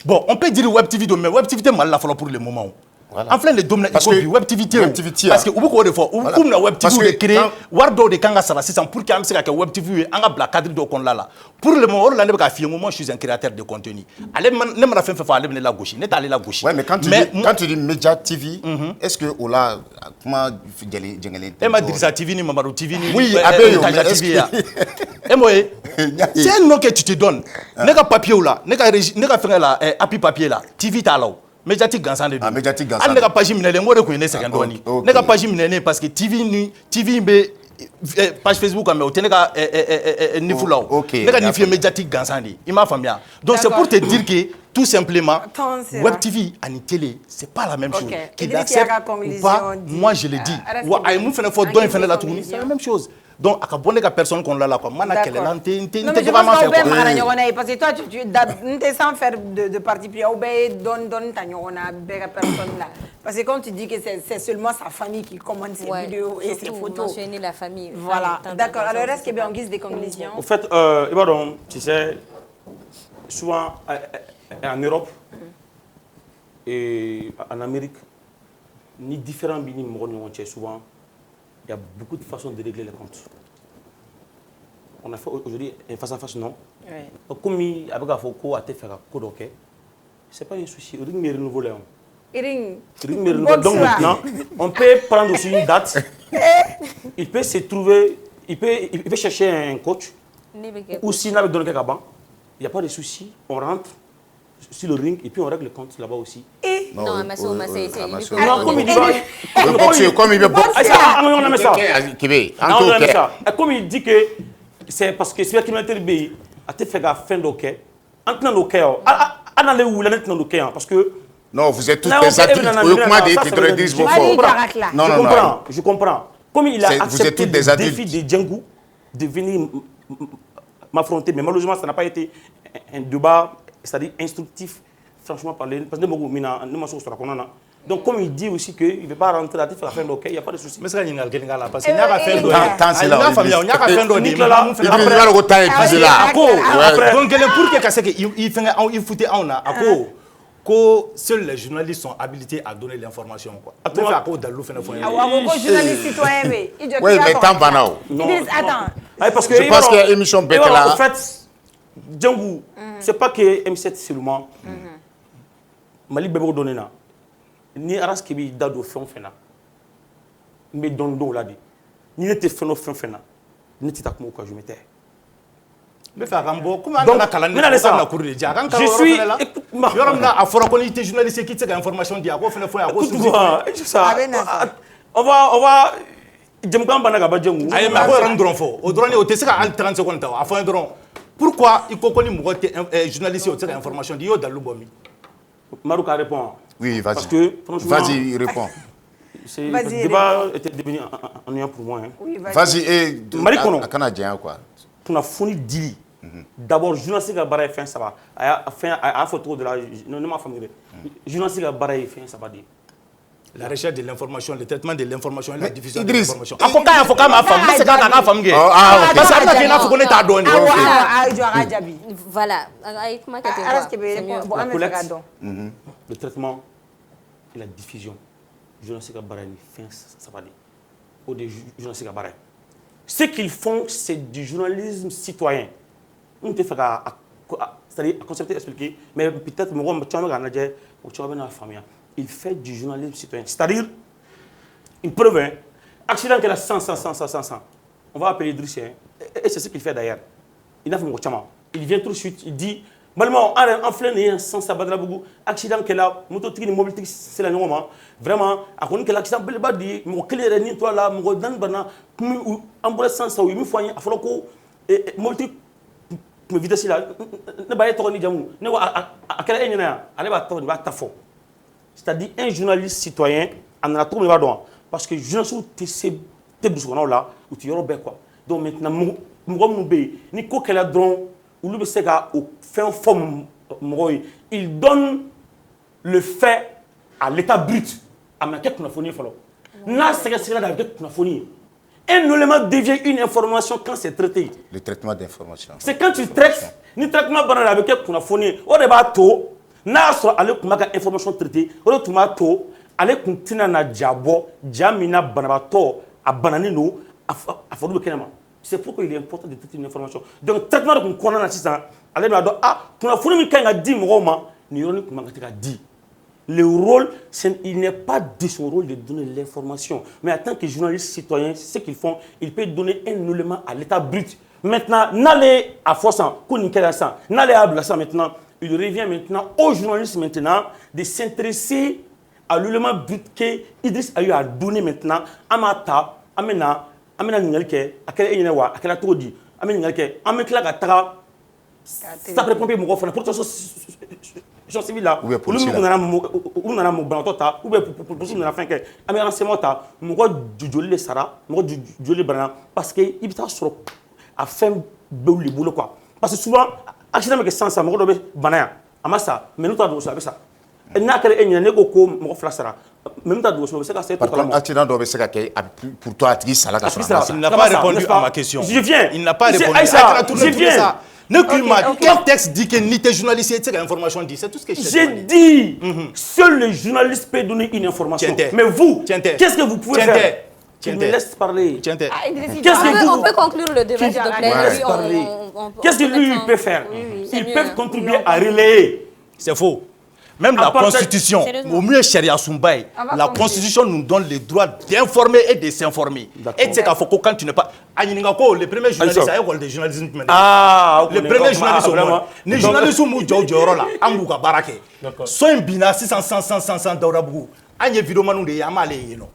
E: bon on peut dire web tv don mais web tv tɛ mali la fɔlɔ pour le moment en filɛ nin de don min na i ko bi web tv tɛ parce que u bɛ k'o de fɔ u k'u bɛna web tv de créer wari dɔw de kan ka sara sisan pour que an bɛ se ka kɛ web tv ye an ka bila cadre dɔw kɔnɔna la pour le moment o de la ne bɛ k'a f'i ye ko moi je suis un créateur de contenu ale ne mana fɛn fɛn fɔ ale bɛ ne la gosi ne t'ale la gosi
C: ouais mais quand tu dis média tv est-ce que o la kuma jɛngɛlen tɛ
E: e ma Dirisa tv ni Mamadu tv ni
C: oui a bɛ yen mais est-ce
E: que e m'o ye c'est un nom que tu te donnes ne ka papier la ne ka fɛngɛ la appui papier la tv t'a la o médiatique gansan de don hali ne ka page minɛlen n k'o de tun ye ne sɛgɛn dɔɔnin ne ka page minɛlen parce que tv in bɛ page Facebook kan mais o tɛ ne ka nifu la o ne ka nifu ye médiatique gansan de ye i m'a faamuya donc c'est pour te dire que tout simplement web tv ani télé c'est pas la même chose qu'il accepte ou pas moi je le dis wa a ye mun fana fɔ dɔ in fana la tuguni c'est la même chose donc a ka bɔ ne ka personne kɔnɔna la quoi mana kɛlɛ la n tɛ dɔgɔyama fɛ
A: quoi parce que toi tu n tɛ sans faire de parti pris aw bɛɛ ye dɔɔni ta ɲɔgɔn na bɛɛ ka personne là parce que quand tu dis que c'est seulement sa famille qui commande ses vidéos et ses photos
D: mentionner la famille
A: voilà d'accord alors est-ce qu'il y a en guise de conclusion
B: au fait i b'a dɔn tu sais souvent en Europe et en Amérique ni différents bini mɔgɔ ni ɲɔgɔn cɛ souvent il y a beaucoup de façons de régler les comptes. On a fait aujourd'hui un face à face, non? Oui. Comme il y a des fois qu'on a fait un code, c'est pas un souci. Il y a renouvelé. Donc maintenant, on peut prendre aussi une date. Il peut se trouver, il peut chercher un coach. Ou s'il n'a pas donné quelqu'un, il n'y a pas de souci. On rentre sur le ring et puis on règle le compte là-bas aussi.
D: Non, mais c'est
B: comme il dit,
C: comme il veut
B: comme il dit que c'est parce que c'est la criminalité du pays a été fait à fin d'ok en tenant le cœur à aller où la net dans le cœur parce que
C: non vous êtes tous des adultes
B: non je comprends comme il a accepté le défi de Django de venir m'affronter mais malheureusement ça n'a pas été un débat c'est-à-dire instructif franchement parler parce que donc comme il dit aussi qu'il ne veut pas rentrer à la fin d'ok il n'y a pas de souci
E: mais c'est qu'il y a là parce qu'il n'y a pas fin d'ok il n'y a pas fin d'ok donc pour que ça il foutait en a que seuls les journalistes sont habilités à donner l'information quoi
C: oui mais tant banal
B: parce que
C: je pense que l'émission bête là
B: en fait Django c'est pas que M7 seulement Mali bɛɛ b'o dɔn ne na ni aras k'i b'i da don fɛn o fɛn na n bɛ dɔɔnin dɔn o la de ni ne tɛ fɛn o fɛn na ne tɛ taa kuma o kan je me tais.
E: n bɛ fɛ a ka n bɔ komi an nana kalan ne na kuru de diya a ka n kalan yɔrɔ fɛnɛ la yɔrɔ min na a fɔra ko n'i tɛ journaliste k'i tɛ se ka information di a k'o fɛnɛ fɔ yan a ko
B: on va jamukan banna ka ban Django
E: ayi mais a ko yɔrɔnin dɔrɔn fɔ o dɔrɔn o tɛ se ka hali 30 secondes ta a fɔ n ye dɔrɔn pourquoi i ko ni mɔgɔ tɛ journaliste o tɛ se ka information di i y'o dalilu bɔ min.
B: Marouka répond.
C: Oui, vas-y.
B: Parce que, franchement...
C: Vas-y, réponds.
B: Le débat était devenu ennuyant pour moi. Hein.
C: Oui, vas-y.
B: Marie Kono.
C: Quoi.
B: Pour la fournie d'Ili. D'abord, journaliste qui a barré fin, ça va. À photo de la... Non, ne m'a familier. Journaliste qui a barré fin, ça va dire.
E: La recherche de l'information, le traitement de l'information et la diffusion de l'information. Il faut que ma femme, c'est quand ma femme. Parce que
D: voilà.
B: Le traitement et la diffusion. Journaliste qui a barré fin, ça va dire. Ou des journalistes qui a barré. Ce qu'ils font, c'est du journalisme citoyen. On te fait c'est-à-dire à concepter, expliquer, mais peut-être il fait du journalisme citoyen. C'est-à-dire, une preuve, hein, accident qu'elle a 100. On va appeler Idriss, et c'est ce qu'il fait d'ailleurs. Il a fait mon chama. Il vient tout de suite, il dit, malheureusement, en plein sans sabadra bougou, accident qu'elle a, moto tiki mobilité, c'est la norme. Vraiment, à cause que l'accident, bel badi, mon clé ni toi là, mon dan bana, ou ambulance sans ça, ou il faut à falloir que mobilité, me vitesse là, ne pas être ni jamou, ne va à quelle année allez va tafo. C'est-à-dire un journaliste citoyen, on a trouvé le parce que journaliste tɛ burusi kɔnɔnaw la u tɛ yɔrɔ bɛɛ quoi donc maintenant mɔgɔ minnu bɛ yen ni ko kɛla dɔrɔn olu bɛ se ka o fɛn fɔ mɔgɔw ye il donne le fait à l'état brut a ma kɛ kunnafoni fɔlɔ n'a sɛgɛsɛgɛla a bɛ kɛ kunnafoni ye. Un élément devient une information quand c'est traité.
C: Le traitement d'information.
B: C'est quand tu traites, ni traitement banal avec un kunnafoni, on est bas tôt, n'a soit allé pour ma information traitée, on est tout ma tôt, allez continuer na diabo, jamina banabato, à bananino, à fondre kenema. C'est pourquoi il est important de traiter une information. Donc traitement de qu'on a assistant, allez nous dire ah, kunnafoni mi quand a dit moi, ni on a dit. Le rôle, il n'est pas de son rôle de donner l'information. Mais en tant que journaliste citoyen, ce qu'ils font, ils peuvent donner un élément à l'état brut. Maintenant, n'allez à Fossan, n'allez à Blassa maintenant. Il revient maintenant aux journalistes maintenant de s'intéresser à l'élément brut que Idriss a eu à donner maintenant à Mata, à Mena, à Mena Ningalke, à quel Enewa, à quel Atodi, à Mena Ningalke, à Mekla Gatara, ça répond pas mon pour gens civils là, ou bien pour nana mo banatota, ou bien pour nana fin que, ami renseignement ta, mo du joli sara, mo du joli banana, parce que il t'a sur à fin le boulot quoi. Parce que souvent, accident que sans ça, mo do banana, amasa, mais nous t'a do ça avec ça. Et n'a qu'elle est une ko mo flasara. Même ta do c'est que c'est
C: par contre, accident doit se que pour toi Idriss Sala ka
E: il n'a pas répondu à ma question.
B: Je viens.
E: Il n'a pas répondu.
B: Je viens.
E: Quel texte dit que ni tes journalistes, c'est l'information dit. C'est tout ce que
B: j'ai dit. Seul le journaliste peut donner une information. Mais vous, qu'est-ce que vous pouvez faire? Tu me laisses parler.
D: On peut conclure le débat, s'il te plaît.
B: Qu'est-ce que lui peut faire? Ils peuvent contribuer à relayer.
E: C'est faux. Même la Constitution, au mieux Sharia Soumbaï, la Constitution nous donne le droit d'informer et de s'informer. Et c'est qu'à Foko, quand tu n'es pas. Le premier journaliste, c'est un des journalistes.
B: Ah,
E: le premier journaliste au monde. Les journalistes sont Moudjou Djorola, Angouka Barake. Soit un bina 600 d'Aurabou. Agne Vidomanu de Yamale.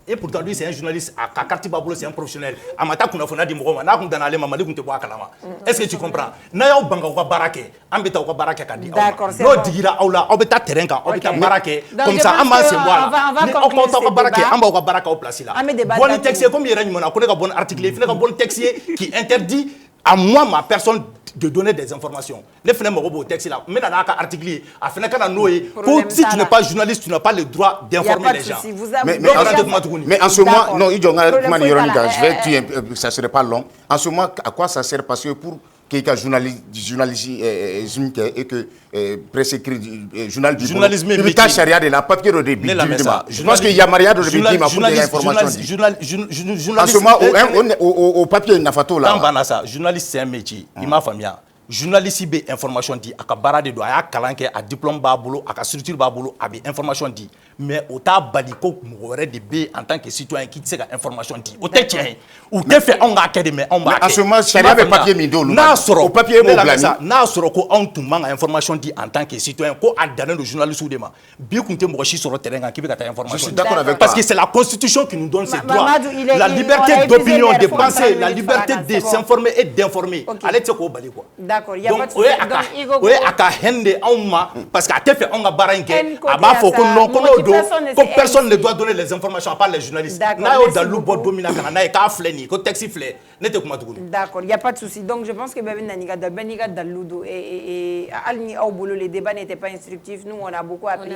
E: Et pourtant, lui, c'est un journaliste. À Karti Babolo, c'est un professionnel. Amata Kunafona di Mouroma, Nakum Danale, Mamadi Kuntewa Kalama. Est-ce que tu comprends? Naya Banga Barake, Ambeta Barake Kadi.
A: D'accord, c'est
E: bon. Digira Aula, Obeta Terenka, Obeta Barake. Comme ça, Amba c'est moi. On va conclure ce Barake, Amba Barake au place là. Bon texte, comme il y a un bon article, il y a un bon texte qui interdit à moi, ma personne, de donner des informations. Les fenêtres au texte là, mais dans l'article, à si tu n'es pas journaliste, tu n'as pas le droit d'informer les gens.
C: Mais en ce moment, non, je vais tuer, ça ne serait pas long. En ce moment, à quoi ça sert? Parce que pour quelqu'un journalisme et que presse écrite, journal du
E: journalisme,
C: il y a charia de la papier de début. Je pense qu'il y a mariage de début pour des informations. En ce moment, au papier, il n'a pas tout là.
E: Journaliste, c'est un métier. Il m'a famille. Journaliste be information di aka bara de do aya kalanke a diplôme ba bolo aka structure ba bolo a be information di mais o ta bali ko mo wéré de be en tant que citoyen qui sait ka information di o te tien ou te fait on ga kede mais on ba
C: en ce moment charia be papier mi do
E: na soro
C: papier mo blami
E: na soro ko on tuma information di en tant que citoyen ko a donné le journaliste ou de ma bi kunte mo chi soro terrain ki be ka ta information.
C: Je suis d'accord avec
E: parce que c'est la constitution qui nous donne ces droits, la liberté d'opinion, de penser, la liberté de s'informer et d'informer. Allez te ko bali quoi.
A: D'accord, il y a pas de
E: souci. Oui, aka hende auma parce qu'à te fait on a baranke aba faut que non que personne ne doit donner les informations à part les journalistes. Na yo dalu bod domina kana na ka fleni ko taxi flé nete kuma tukuni.
A: D'accord, il y a pas de souci. Donc je pense que Beniga Daludo et Alni Aubolo, les débats n'étaient pas instructifs. Nous on a beaucoup appris.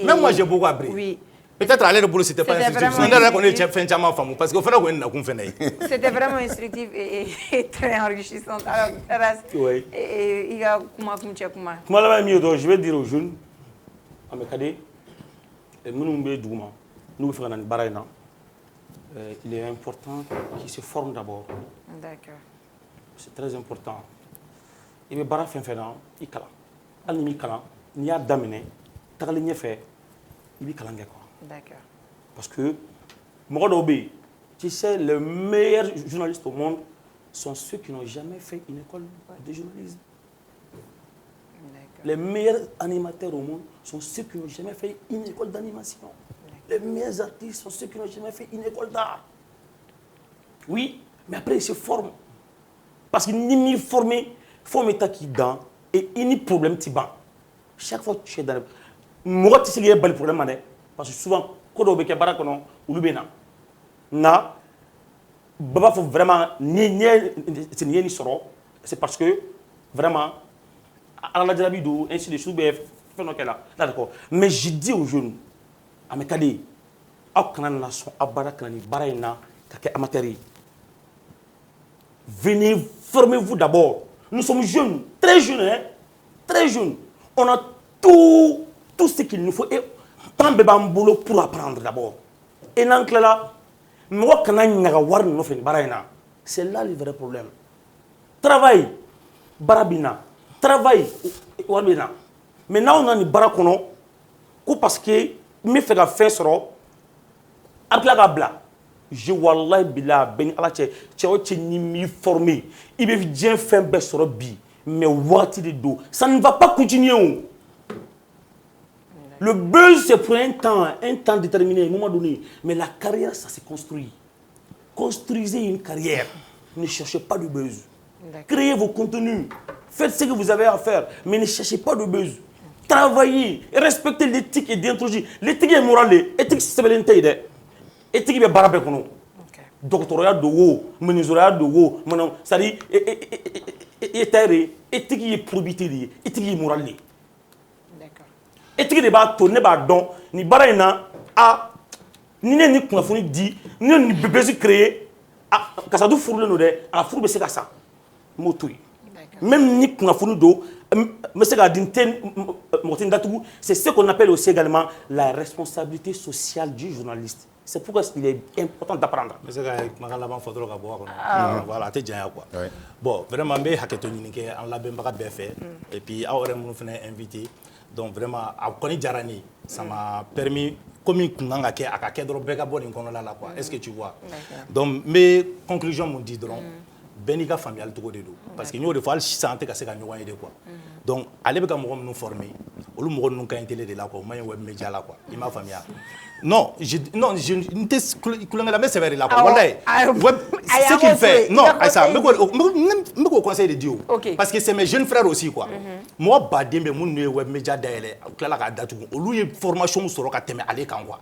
E: Même moi j'ai beaucoup appris.
A: Oui.
E: Peut-être aller le boulot c'était pas instructif. Parce que
A: c'était vraiment instructif et très enrichissant. Alors, Ras, il y a
B: je vais dire aux jeunes, à mes cadets, il est important qu'ils se forment d'abord.
A: D'accord.
B: C'est très important. Il est bara fin il kala. Alni kala, ni a daminé, tagalini fait, il est kalangé quoi.
A: D'accord.
B: Parce que, Morodobé, tu sais, les meilleurs journalistes au monde sont ceux qui n'ont jamais fait une école de journalisme. Les meilleurs animateurs au monde sont ceux qui n'ont jamais fait une école d'animation. Les meilleurs artistes sont ceux qui n'ont jamais fait une école d'art. Oui, mais après ils se forment. Parce qu'ils n'y formés, forment qui dans et il n'y a problème qui ban. Chaque fois que tu es dans le... Moi, tu sais qu'il y a un problème. Parce que souvent, quand on est dans le na Baba faut vraiment ni soro, c'est parce que vraiment à la Djabidou ainsi de suite là d'accord. Mais je dis aux jeunes à mes cadets nation baraina amateri. Venez, formez-vous d'abord. Nous sommes jeunes, très jeunes, hein? Très jeunes. On a tout ce qu'il nous faut et tant de boulot pour apprendre d'abord. Et là, c'est là le vrai problème. Travail, barabina, travail, warbina. Maintenant, on a une barakono, parce que me fait la fin sur je wallahi bila ben ala che ni mi formé il veut bien faire ben sur bi mais wati de do ça ne va pas continuer. Le buzz c'est pour un temps déterminé, à un moment donné, mais la carrière ça se construit. Construisez une carrière, ne cherchez pas de buzz. Créez vos contenus, faites ce que vous avez à faire, mais ne cherchez pas de buzz. Travaillez, respectez l'éthique et déontologie. L'éthique est morale, l'éthique c'est l'intérêt. Éthique est barabé kono. Doctorat de haut, menuiserie de haut, c'est-à-dire éthique est probité, éthique est morale. D'accord. Éthique de ba tourner ba don ni baraina a ni ne ni kunafoni di ni ni bébé créé a kasa du furu no de a furu be se kasa motui. Même ni kunafoni do mais c'est ce qu'on appelle aussi également la responsabilité sociale du journaliste. C'est pourquoi il est important d'apprendre.
E: Voilà, c'est déjà quoi. Bon, vraiment, je suis et puis, je suis invité. Donc, vraiment, ça m'a permis, comme est-ce que tu vois? Donc, mes conclusions m'ont dit, Benika familial tout de parce que nous des fois santé que c'est quand nous quoi donc aller avec nous former ou nous quand intérêt de là quoi moyen web média là quoi il m'a familial non je ne la mais c'est vrai là quoi web ce qu'il fait non ça me conseil de Dieu parce que c'est mes jeunes frères aussi quoi moi badembe mon web média d'aller là ka datu ou lui formation sur ka teme aller quand quoi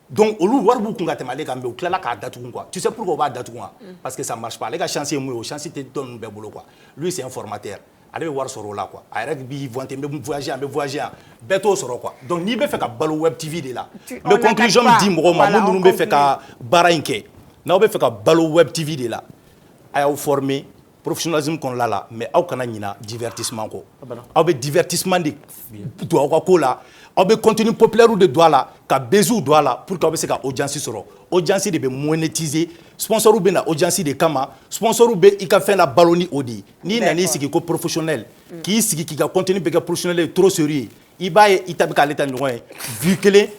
E: donc au war bu kunga teme aller quand mais là ka datu quoi tu sais pourquoi on va datu quoi parce que ça marche pas les gars chantier moi chantier te donne be boulot quoi lui c'est un formateur allez voir sur là quoi avec bi voyager beto sur quoi donc ni be fait ka balo web tv de là mais conclusion me dit moi nous be fait ka barainke na be fait ka balo web tv de là ay former professionnalisme qu'on là mais au kana ñina divertissement ko aw be divertissement de do ko là aw be contenu populaire ou de droit là ka bezu droit là pour que se ka audience soro audience de be monétiser sponsor ou be na audience de kama sponsor ou be i ka faire la baloni odi ni nani siki ko professionnel qui siki ki ka contenu be ka professionnel trop sérieux i ba e itabi ka l'état loin vu que les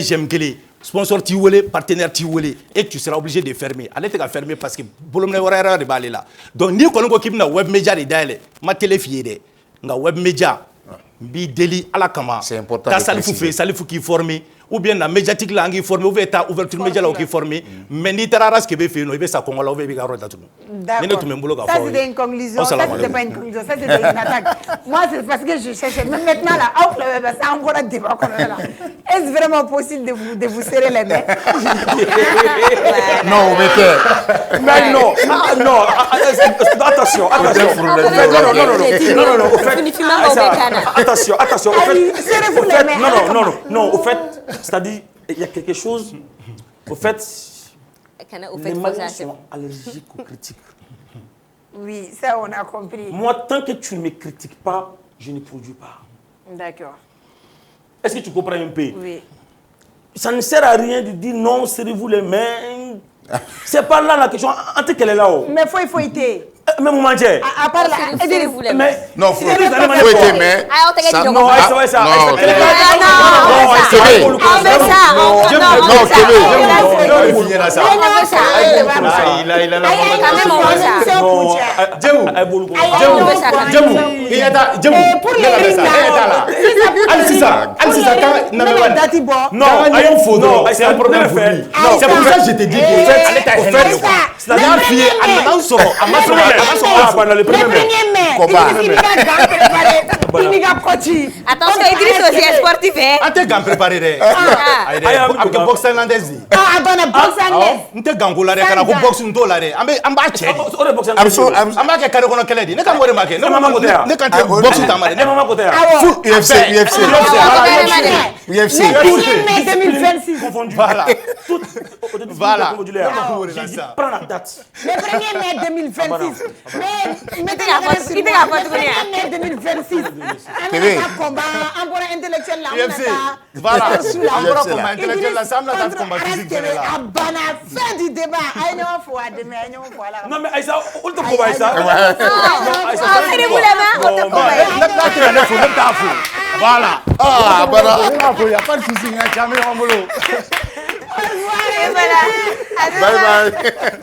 E: j'aime que les sponsor ti wole partenaire ti wole et tu seras obligé de fermer allez te fermer parce que bolomne wara de balé là donc ni ko ko kibna web media de daile ma télé fié de nga web media bi deli ala kama
C: c'est important
E: ka salifu ki former ou bien la médiatique là ngi former ou bien ta ouverture média là qui former mais ni tararas ke be fait no be sa kongola ou be ga rota tout
A: d'accord ça c'est une conclusion ça c'est pas une conclusion ça c'est une attaque moi c'est parce que je cherchais même maintenant là ça encore un débat là est-ce vraiment possible de vous serrer les mains
C: non mais
B: non attention attention
A: serrez-vous les mains
B: non au fait c'est-à-dire il y a quelque chose au fait les Maliens sont allergiques aux critiques.
A: Oui, ça on a compris.
B: Moi, tant que tu ne me critiques pas, je ne produis pas.
A: D'accord.
B: Est-ce que tu comprends un peu?
A: Oui.
B: Ça ne sert à rien de dire non, serrez-vous les mains. C'est pas là la question. Entre quelle est là-haut?
A: Mais faut y été.
B: Mais mon Dieu.
A: À part là,
D: serrez-vous les mains.
B: Mais
C: non, faut aider, mais
B: ça non, ça c'est un problème.
E: C'est pour ça que je te dis que
B: pendant le premier mai.
D: Attention, Idriss aussi est sportif, hein.
E: An tɛ gan préparé dɛ. Ayi
B: Ayi,
E: dɛ, a bɛ kɛ boxe thaïlandaise de.
A: Attends, boxe anglaise.
E: N tɛ gan ko la dɛ, kana ko boxe n t'o la dɛ. An b'a cɛ de.
B: O de boxe
E: An b'a kɛ carré kɔnɔ kɛlɛ de. Ne kan k'o de ma kɛ. Ne kan tɛ boxe ta ma dɛ.
B: MMA côté.
C: Full UFC.
A: Le 1er mai 2026.
B: Confondu.
E: Voilà.
B: Voilà.
E: J'ai dit,
B: prends la date.
A: Le 1er mai 2026. Mais mettez
D: la photo,
A: sur
D: il
A: moi.
D: fait la photo,
A: Le 1er mai 2026.
C: TV.
A: Un combat, un bon intellectuel là.
E: UFC. Voilà. An bɔra combat intellectuel la, sisan an bɛna taa combat physique fɛnɛ la.
A: A banna, fin du débat. A ye ɲɔgɔn fo a dɛmɛ, a ye ɲɔgɔn fo a la.
B: Non mais Aïssa, on te combat Aïssa.
D: Serrez-vous les mains.
E: N'a tɛna ne fo, ne bɛ taa fo. Voilà.
C: Ah, voilà.
E: Ne b'a fo, y a pas de souci, n ka ca, an bɛ ɲɔgɔn bolo.
D: Voilà.
C: Bye bye.